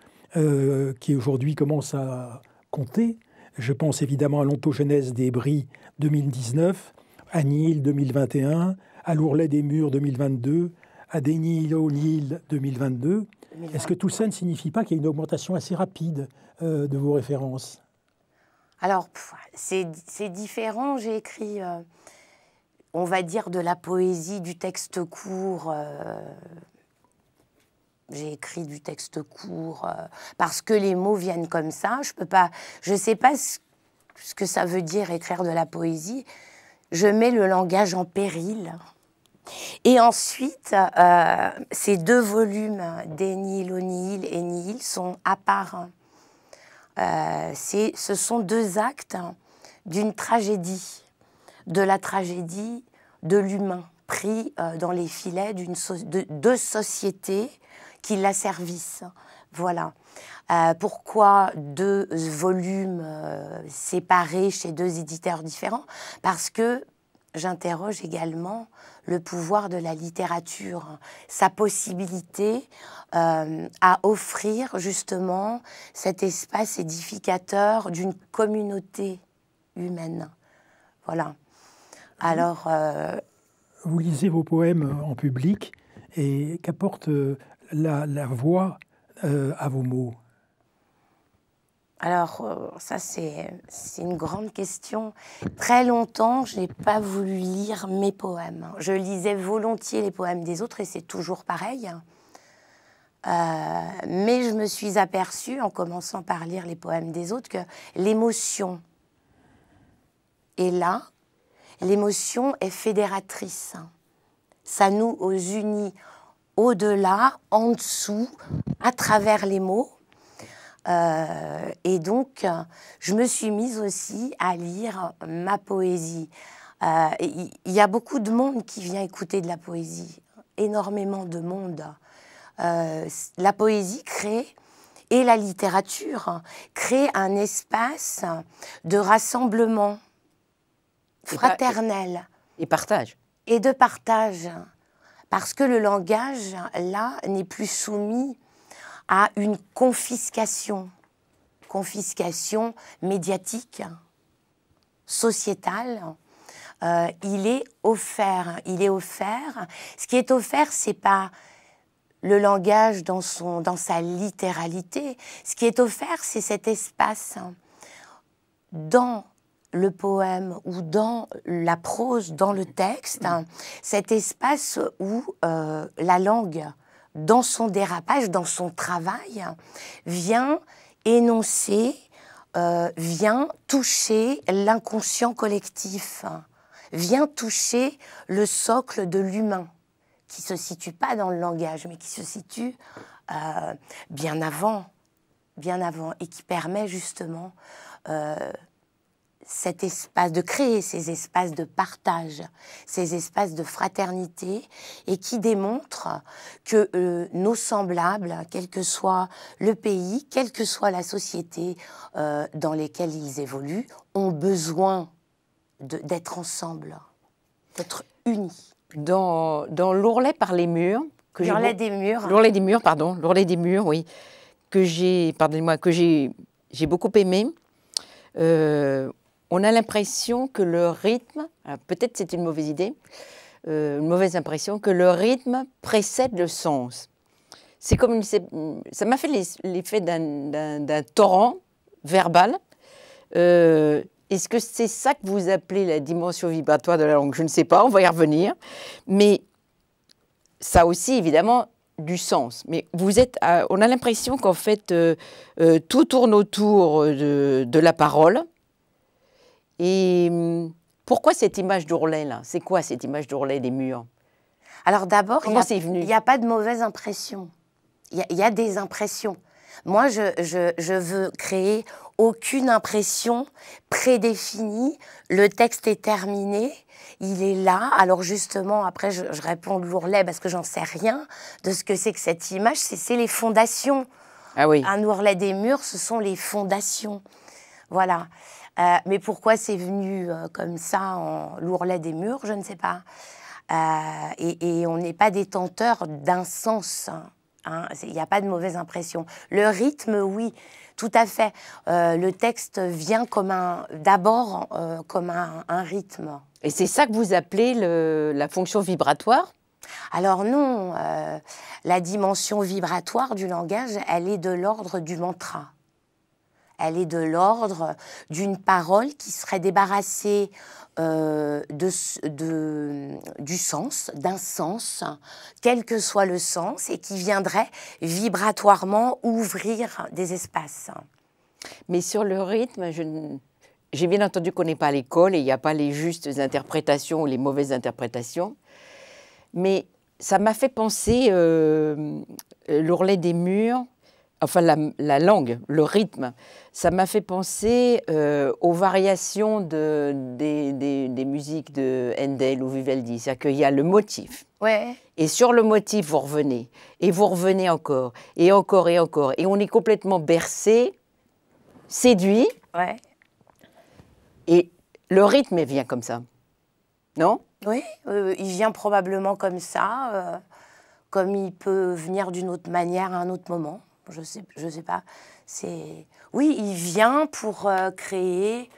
qui aujourd'hui commencent à compter, je pense évidemment à l'Ontogenèse des Bries 2019, à Nihil 2021, à L'Ourlet des Murs 2022, à Des Nihil au Nihil 2022. Est-ce que tout ça ne signifie pas qu'il y a une augmentation assez rapide de vos références? Alors, c'est différent. J'ai écrit, on va dire, de la poésie, du texte court. J'ai écrit du texte court parce que les mots viennent comme ça. Je ne sais pas ce que ça veut dire écrire de la poésie. Je mets le langage en péril. Et ensuite, ces deux volumes, Des Nihil au Nihil et Nihil, sont à part. Ce sont deux actes d'une tragédie, de la tragédie de l'humain, pris dans les filets de sociétés qui l'asservissent. Voilà. Pourquoi deux volumes séparés chez deux éditeurs différents? Parce que j'interroge également le pouvoir de la littérature, sa possibilité à offrir justement cet espace édificateur d'une communauté humaine. Voilà. Alors... Vous lisez vos poèmes en public et qu'apporte la voix à vos mots? Alors, ça, c'est une grande question. Très longtemps, je n'ai pas voulu lire mes poèmes. Je lisais volontiers les poèmes des autres et c'est toujours pareil. Mais je me suis aperçue, en commençant par lire les poèmes des autres, que l'émotion est là. L'émotion est fédératrice. Ça nous unit au-delà, en dessous, à travers les mots. Et donc, je me suis mise aussi à lire ma poésie. Il y a beaucoup de monde qui vient écouter de la poésie, énormément de monde. La poésie crée, et la littérature, crée un espace de rassemblement fraternel. Et partage. Et de partage. Parce que le langage, là, n'est plus soumis à une confiscation médiatique, sociétale. Il est offert. Ce qui est offert, c'est pas le langage dans sa littéralité. Ce qui est offert, c'est cet espace dans le poème ou dans la prose, dans le texte, cet espace où la langue, dans son dérapage, dans son travail, vient énoncer, vient toucher l'inconscient collectif, vient toucher le socle de l'humain, qui ne se situe pas dans le langage, mais qui se situe bien avant, et qui permet justement cet espace, de créer ces espaces de partage, ces espaces de fraternité, et qui démontrent que nos semblables, quel que soit le pays, quelle que soit la société dans lesquelles ils évoluent, ont besoin d'être ensemble, d'être unis. Dans l'ourlet par les murs, L'ourlet des murs. L'ourlet des murs, pardon, l'ourlet des murs, oui, que j'ai beaucoup aimé. On a l'impression que le rythme, peut-être c'est une mauvaise idée, une mauvaise impression, que le rythme précède le sens. C'est comme ça m'a fait l'effet d'un torrent verbal. Est-ce que c'est ça que vous appelez la dimension vibratoire de la langue? Je ne sais pas, on va y revenir. Mais ça a aussi, évidemment, du sens. Mais on a l'impression qu'en fait, tout tourne autour de la parole. Et pourquoi cette image d'ourlet, là? C'est quoi cette image d'ourlet des murs? Alors d'abord, il n'y a pas de mauvaise impression. Il y a des impressions. Moi, je veux créer aucune impression prédéfinie. Le texte est terminé, il est là. Alors justement, après, je réponds de l'ourlet parce que j'en sais rien de ce que c'est que cette image. C'est les fondations. Ah oui. Un ourlet des murs, ce sont les fondations. Voilà. Mais pourquoi c'est venu comme ça, en l'ourlet des murs, je ne sais pas. Et on n'est pas détenteur d'un sens. Il n'y a pas de mauvaise impression. Le rythme, oui, tout à fait. Le texte vient d'abord comme un rythme. Et c'est ça que vous appelez la fonction vibratoire? Alors non, la dimension vibratoire du langage, elle est de l'ordre du mantra. Elle est de l'ordre d'une parole qui serait débarrassée du sens, d'un sens, quel que soit le sens, et qui viendrait vibratoirement ouvrir des espaces. Mais sur le rythme, j'ai bien entendu qu'on n'est pas à l'école et il n'y a pas les justes interprétations ou les mauvaises interprétations, mais ça m'a fait penser l'ourlet des murs, enfin la langue, le rythme, ça m'a fait penser aux variations des musiques de Handel ou Vivaldi. C'est-à-dire qu'il y a le motif. Ouais. Et sur le motif, vous revenez. Et vous revenez encore. Et encore et encore. Et on est complètement bercé, séduit. Ouais. Et le rythme vient comme ça. Non? Oui, il vient probablement comme ça, comme il peut venir d'une autre manière à un autre moment. Je sais pas. Oui, il vient pour créer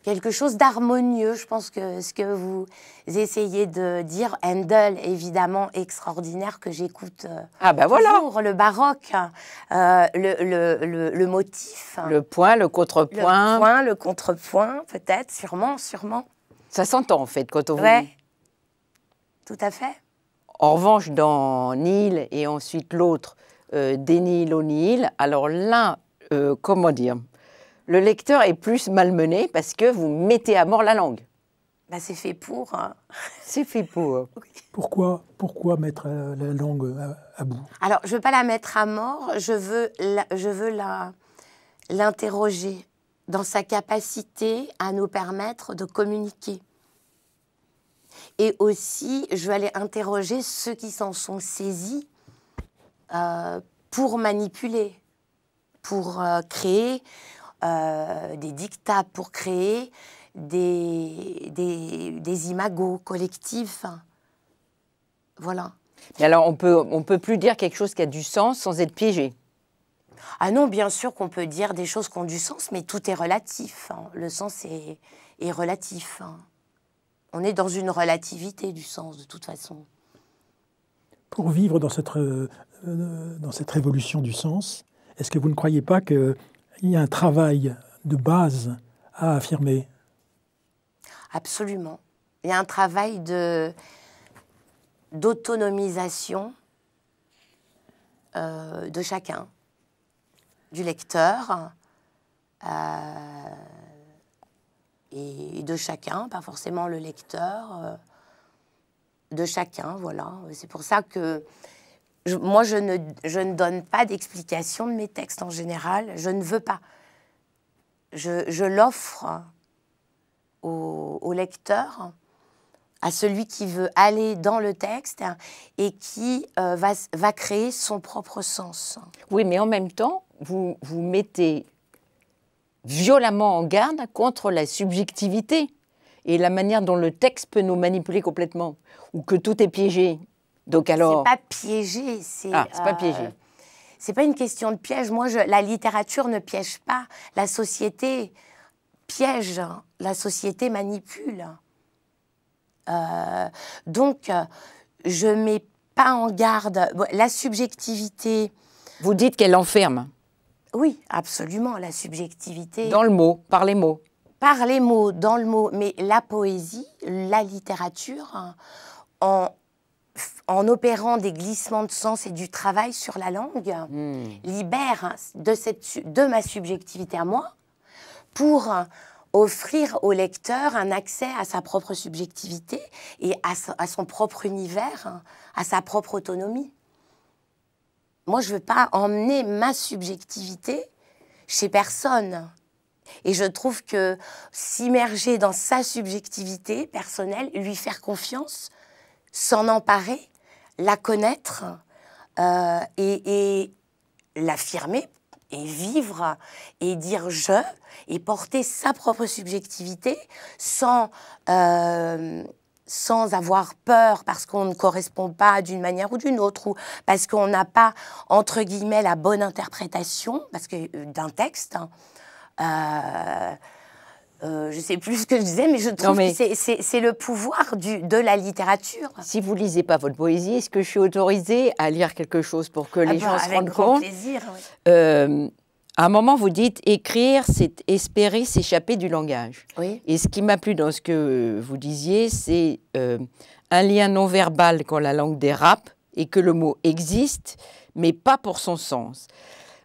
quelque chose d'harmonieux. Je pense que ce que vous essayez de dire, Handel, évidemment extraordinaire, que j'écoute toujours, le baroque, le motif. Le point, le contrepoint. Le point, le contrepoint, peut-être, sûrement. Ça s'entend, en fait, quand on vous dit. Oui, tout à fait. En revanche, dans Nihil et ensuite l'autre, des Nihil au Nihil, alors là, comment dire, le lecteur est plus malmené parce que vous mettez à mort la langue. Bah, c'est fait pour. C'est fait pour. Pourquoi mettre la langue à bout? Alors, je ne veux pas la mettre à mort, je veux l'interroger dans sa capacité à nous permettre de communiquer. Et aussi, je vais aller interroger ceux qui s'en sont saisis pour manipuler, pour créer des dictats, pour créer des imagos collectifs. Voilà. Et alors, on peut plus dire quelque chose qui a du sens sans être piégé. Ah non, bien sûr qu'on peut dire des choses qui ont du sens, mais tout est relatif. Hein. Le sens est relatif. Hein. On est dans une relativité du sens, de toute façon. Pour vivre dans cette révolution du sens, est-ce que vous ne croyez pas qu'il y a un travail de base à affirmer? Absolument. Il y a un travail d'autonomisation de chacun, du lecteur et de chacun, pas forcément le lecteur, de chacun, voilà. C'est pour ça que moi, je ne donne pas d'explication de mes textes en général, je ne veux pas. Je l'offre au lecteur, à celui qui veut aller dans le texte et qui va créer son propre sens. Oui, mais en même temps, vous mettez violemment en garde contre la subjectivité et la manière dont le texte peut nous manipuler complètement, ou que tout est piégé. Donc alors... C'est pas piégé, c'est... Ah, c'est pas piégé. C'est pas une question de piège. Moi, la littérature ne piège pas. La société piège, la société manipule. Donc, je mets pas en garde la subjectivité. Vous dites qu'elle enferme. Oui, absolument, la subjectivité. Dans le mot, par les mots. Par les mots, dans le mot. Mais la poésie, la littérature, en opérant des glissements de sens et du travail sur la langue, libère de ma subjectivité à moi pour offrir au lecteur un accès à sa propre subjectivité et à son propre univers, à sa propre autonomie. Moi, je ne veux pas emmener ma subjectivité chez personne. Et je trouve que s'immerger dans sa subjectivité personnelle, lui faire confiance, s'en emparer, la connaître et l'affirmer et vivre et dire « je » et porter sa propre subjectivité sans avoir peur parce qu'on ne correspond pas d'une manière ou d'une autre ou parce qu'on n'a pas, entre guillemets, la bonne interprétation d'un texte. Je ne sais plus ce que je disais, mais je trouve que c'est le pouvoir de la littérature. Si vous ne lisez pas votre poésie, est-ce que je suis autorisée à lire quelque chose pour que les gens se rendent compte ? Avec grand plaisir, oui. À un moment, vous dites « écrire, c'est espérer s'échapper du langage ». Oui. Et ce qui m'a plu dans ce que vous disiez, c'est un lien non verbal quand la langue dérape et que le mot existe, mais pas pour son sens.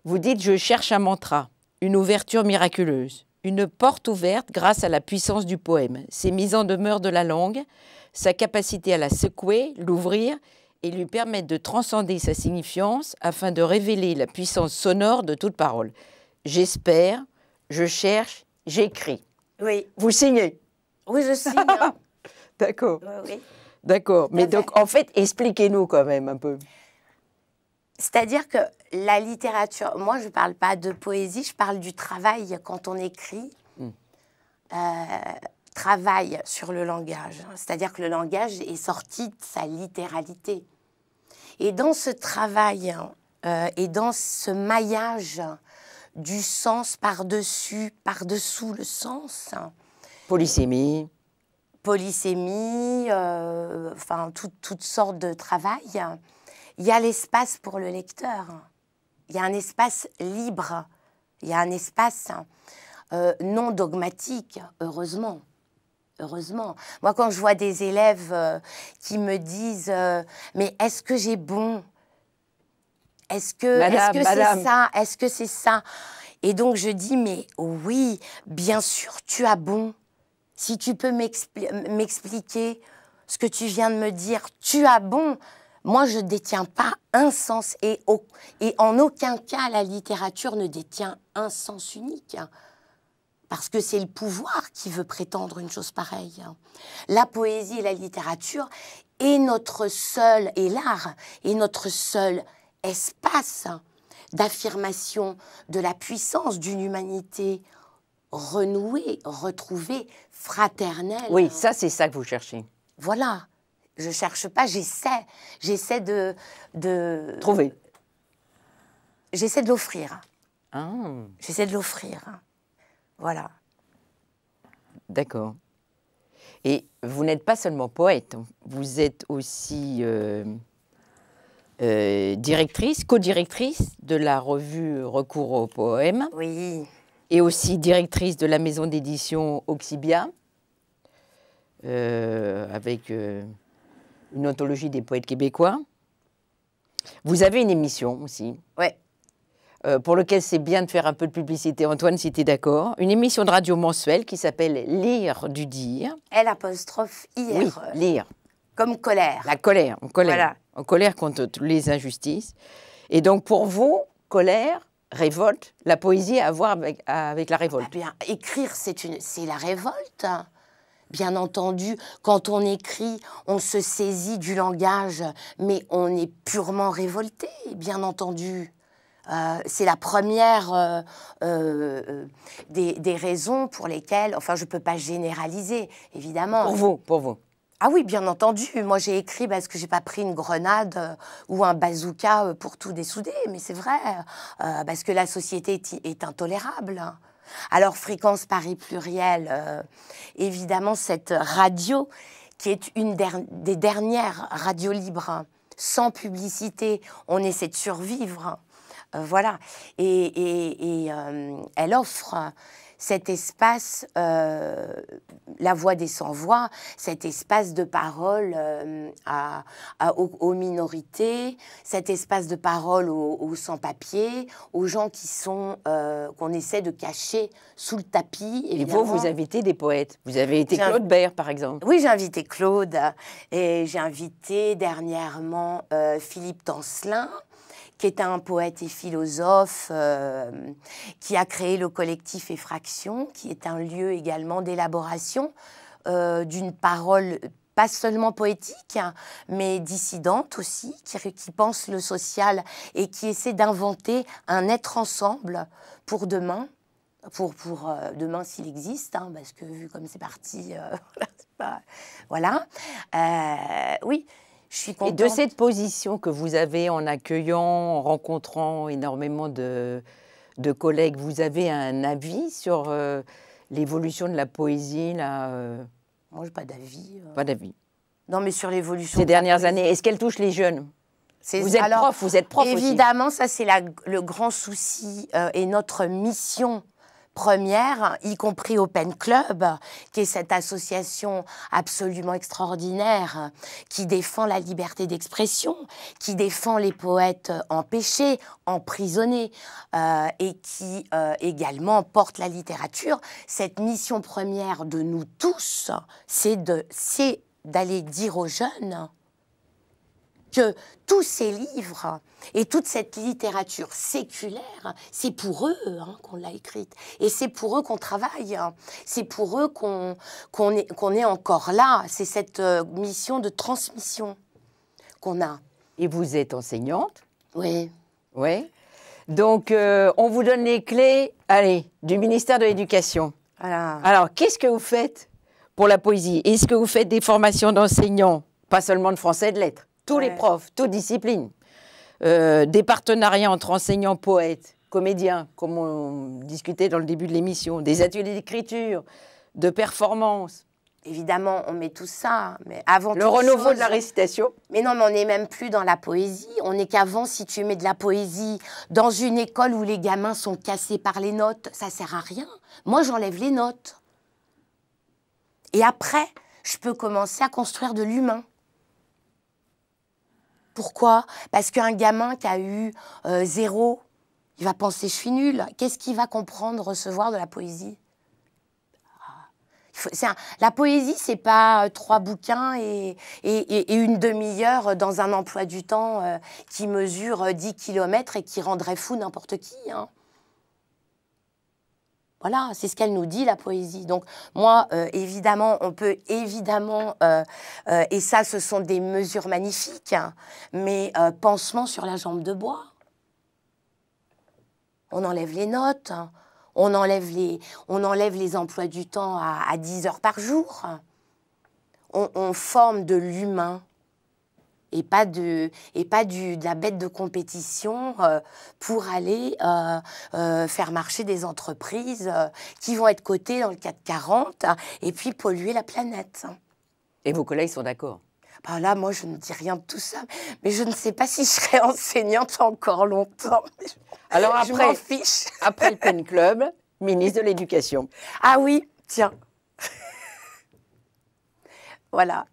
Vous dites « je cherche un mantra, une ouverture miraculeuse ». Une porte ouverte grâce à la puissance du poème, ses mises en demeure de la langue, sa capacité à la secouer, l'ouvrir et lui permettre de transcender sa signifiance afin de révéler la puissance sonore de toute parole. J'espère, je cherche, j'écris. Oui. Vous signez? Oui, je signe. D'accord. Oui. D'accord. Mais donc, en fait, expliquez-nous quand même un peu. C'est-à-dire que la littérature, moi je ne parle pas de poésie, je parle du travail quand on écrit, travail sur le langage. C'est-à-dire que le langage est sorti de sa littéralité. Et dans ce travail et dans ce maillage du sens par-dessous le sens. Polysémie. Enfin toutes sortes de travail. Il y a l'espace pour le lecteur, il y a un espace libre, il y a un espace non dogmatique, heureusement. Heureusement. Moi, quand je vois des élèves qui me disent « Mais est-ce que j'ai bon ? Est-ce que c'est ça ? Est-ce que c'est ça ?» Et donc, je dis « Mais oui, bien sûr, tu as bon. Si tu peux m'expliquer ce que tu viens de me dire, tu as bon. » Moi, je ne détiens pas un sens et en aucun cas, la littérature ne détient un sens unique. Parce que c'est le pouvoir qui veut prétendre une chose pareille. La poésie et la littérature est notre seul, et l'art est notre seul espace d'affirmation de la puissance d'une humanité renouée, retrouvée, fraternelle. Oui, ça, c'est ça que vous cherchez. Voilà. Je ne cherche pas, j'essaie de trouver. J'essaie de l'offrir. Ah. J'essaie de l'offrir. Voilà. D'accord. Et vous n'êtes pas seulement poète, vous êtes aussi directrice, co-directrice de la revue Recours au poème. Oui. Et aussi directrice de la maison d'édition Oxybia, avec une anthologie des poètes québécois. Vous avez une émission aussi. Oui. Pour lequel c'est bien de faire un peu de publicité, Antoine, si tu es d'accord. Une émission de radio mensuelle qui s'appelle Lire du dire. L'-IR. Oui, lire. Comme colère. La colère, en colère. Voilà. En colère contre toutes les injustices. Et donc pour vous, colère, révolte, la poésie à voir avec la révolte. Ah bien, écrire, c'est la révolte. Bien entendu, quand on écrit, on se saisit du langage, mais on est purement révolté, bien entendu. C'est la première des raisons pour lesquelles, enfin, je ne peux pas généraliser, évidemment. Pour vous. Ah oui, bien entendu. Moi, j'ai écrit parce que j'ai pas pris une grenade ou un bazooka pour tout dessouder, mais c'est vrai, parce que la société est intolérable. Alors, Fréquence Paris Pluriel, évidemment, cette radio qui est une des dernières radios libres, sans publicité, on essaie de survivre. Voilà. Et elle offre cet espace, la voix des sans-voix, cet espace de parole aux minorités, cet espace de parole aux sans-papiers, aux gens qui sont qu'on essaie de cacher sous le tapis. Évidemment. Et vous invitez des poètes. Vous avez été Claude Bert, par exemple. Oui, j'ai invité Claude et j'ai invité dernièrement Philippe Tancelin, qui est un poète et philosophe qui a créé le collectif Effraction, qui est un lieu également d'élaboration d'une parole pas seulement poétique, hein, mais dissidente aussi, qui pense le social et qui essaie d'inventer un être ensemble pour demain, pour demain s'il existe, hein, parce que vu comme c'est parti, voilà. Oui. Je suis contente. Et de cette position que vous avez en accueillant, en rencontrant énormément de collègues, vous avez un avis sur l'évolution de la poésie là, Moi, je n'ai pas d'avis. Pas d'avis. Non, mais sur l'évolution. Ces dernières années, est-ce qu'elle touche les jeunes ? Vous êtes prof évidemment, aussi. Ça, c'est le grand souci et notre mission première, y compris Open Club, qui est cette association absolument extraordinaire qui défend la liberté d'expression, qui défend les poètes empêchés, emprisonnés et qui également porte la littérature. Cette mission première de nous tous, c'est d'aller dire aux jeunes que tous ces livres et toute cette littérature séculaire, c'est pour eux qu'on l'a écrite. Et c'est pour eux qu'on travaille. C'est pour eux qu'on est encore là. C'est cette mission de transmission qu'on a. Et vous êtes enseignante ? Oui. Oui. Donc, on vous donne les clés, du ministère de l'Éducation. Voilà. Alors, qu'est-ce que vous faites pour la poésie ? Est-ce que vous faites des formations d'enseignants, pas seulement de français et de lettres ? Tous les profs, toutes disciplines. Des partenariats entre enseignants, poètes, comédiens, comme on discutait dans le début de l'émission, des ateliers d'écriture, de performance. Évidemment, on met tout ça, mais avant le renouveau de la récitation. Mais non, mais on n'est même plus dans la poésie. On n'est qu'avant, si tu mets de la poésie dans une école où les gamins sont cassés par les notes, ça sert à rien. Moi, j'enlève les notes. Et après, je peux commencer à construire de l'humain. Pourquoi ? Parce qu'un gamin qui a eu 0, il va penser « je suis nul ». Qu'est-ce qu'il va comprendre, recevoir de la poésie ? La poésie, c'est pas 3 bouquins et une demi-heure dans un emploi du temps qui mesure 10 kilomètres et qui rendrait fou n'importe qui. Hein. Voilà, c'est ce qu'elle nous dit, la poésie. Donc, moi, évidemment, on peut évidemment, et ça, ce sont des mesures magnifiques, hein, mais pansement sur la jambe de bois. On enlève les notes, hein, on enlève les emplois du temps à 10 heures par jour. On forme de l'humain. Et pas de la bête de compétition pour aller faire marcher des entreprises qui vont être cotées dans le CAC 40 et puis polluer la planète. Et vos collègues sont d'accord ? Ben là, moi, je ne dis rien de tout ça, mais je ne sais pas si je serai enseignante encore longtemps. Alors je m'en fiche. Après le Pen Club, ministre de l'Éducation. Ah oui, tiens. Voilà.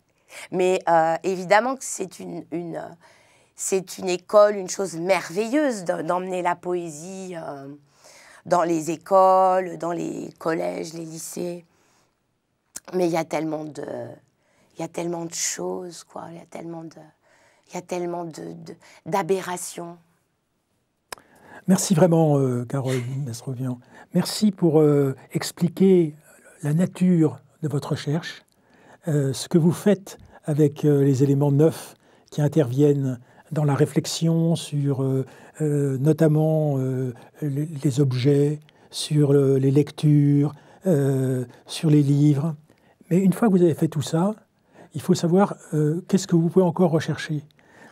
Mais évidemment que c'est une école, une chose merveilleuse d'emmener la poésie dans les écoles, dans les collèges, les lycées. Mais il y a tellement de choses, quoi. Il y a tellement d'aberrations. Merci vraiment, Carole Mastrovian. Merci pour expliquer la nature de votre recherche, ce que vous faites avec les éléments neufs qui interviennent dans la réflexion sur notamment les objets, sur les lectures, sur les livres. Mais une fois que vous avez fait tout ça, il faut savoir qu'est-ce que vous pouvez encore rechercher.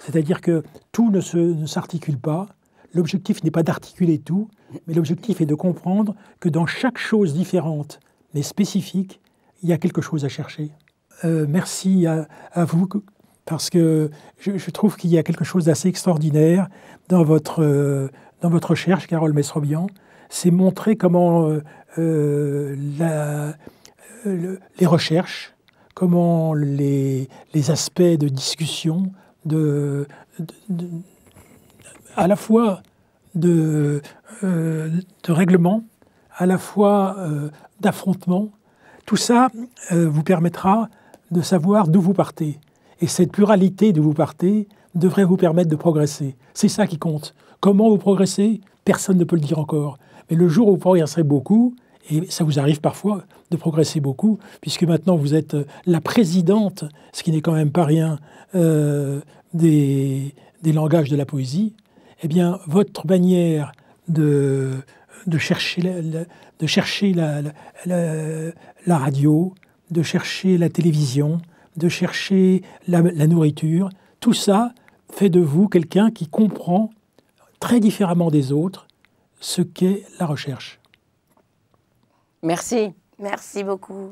C'est-à-dire que tout ne s'articule pas. L'objectif n'est pas d'articuler tout, mais l'objectif est de comprendre que dans chaque chose différente, mais spécifique, il y a quelque chose à chercher. Merci à vous, parce que je trouve qu'il y a quelque chose d'assez extraordinaire dans votre recherche, Carole Mesrobian. C'est montrer comment les recherches, comment les aspects de discussion, à la fois de règlement, à la fois d'affrontement, tout ça vous permettra de savoir d'où vous partez. Et cette pluralité d'où vous partez devrait vous permettre de progresser. C'est ça qui compte. Comment vous progressez, personne ne peut le dire encore. Mais le jour où vous progresserez beaucoup, et ça vous arrive parfois de progresser beaucoup, puisque maintenant vous êtes la présidente, ce qui n'est quand même pas rien, des langages de la poésie, eh bien, votre manière de chercher la radio, de chercher la télévision, de chercher la nourriture, tout ça fait de vous quelqu'un qui comprend très différemment des autres ce qu'est la recherche. Merci. Merci beaucoup.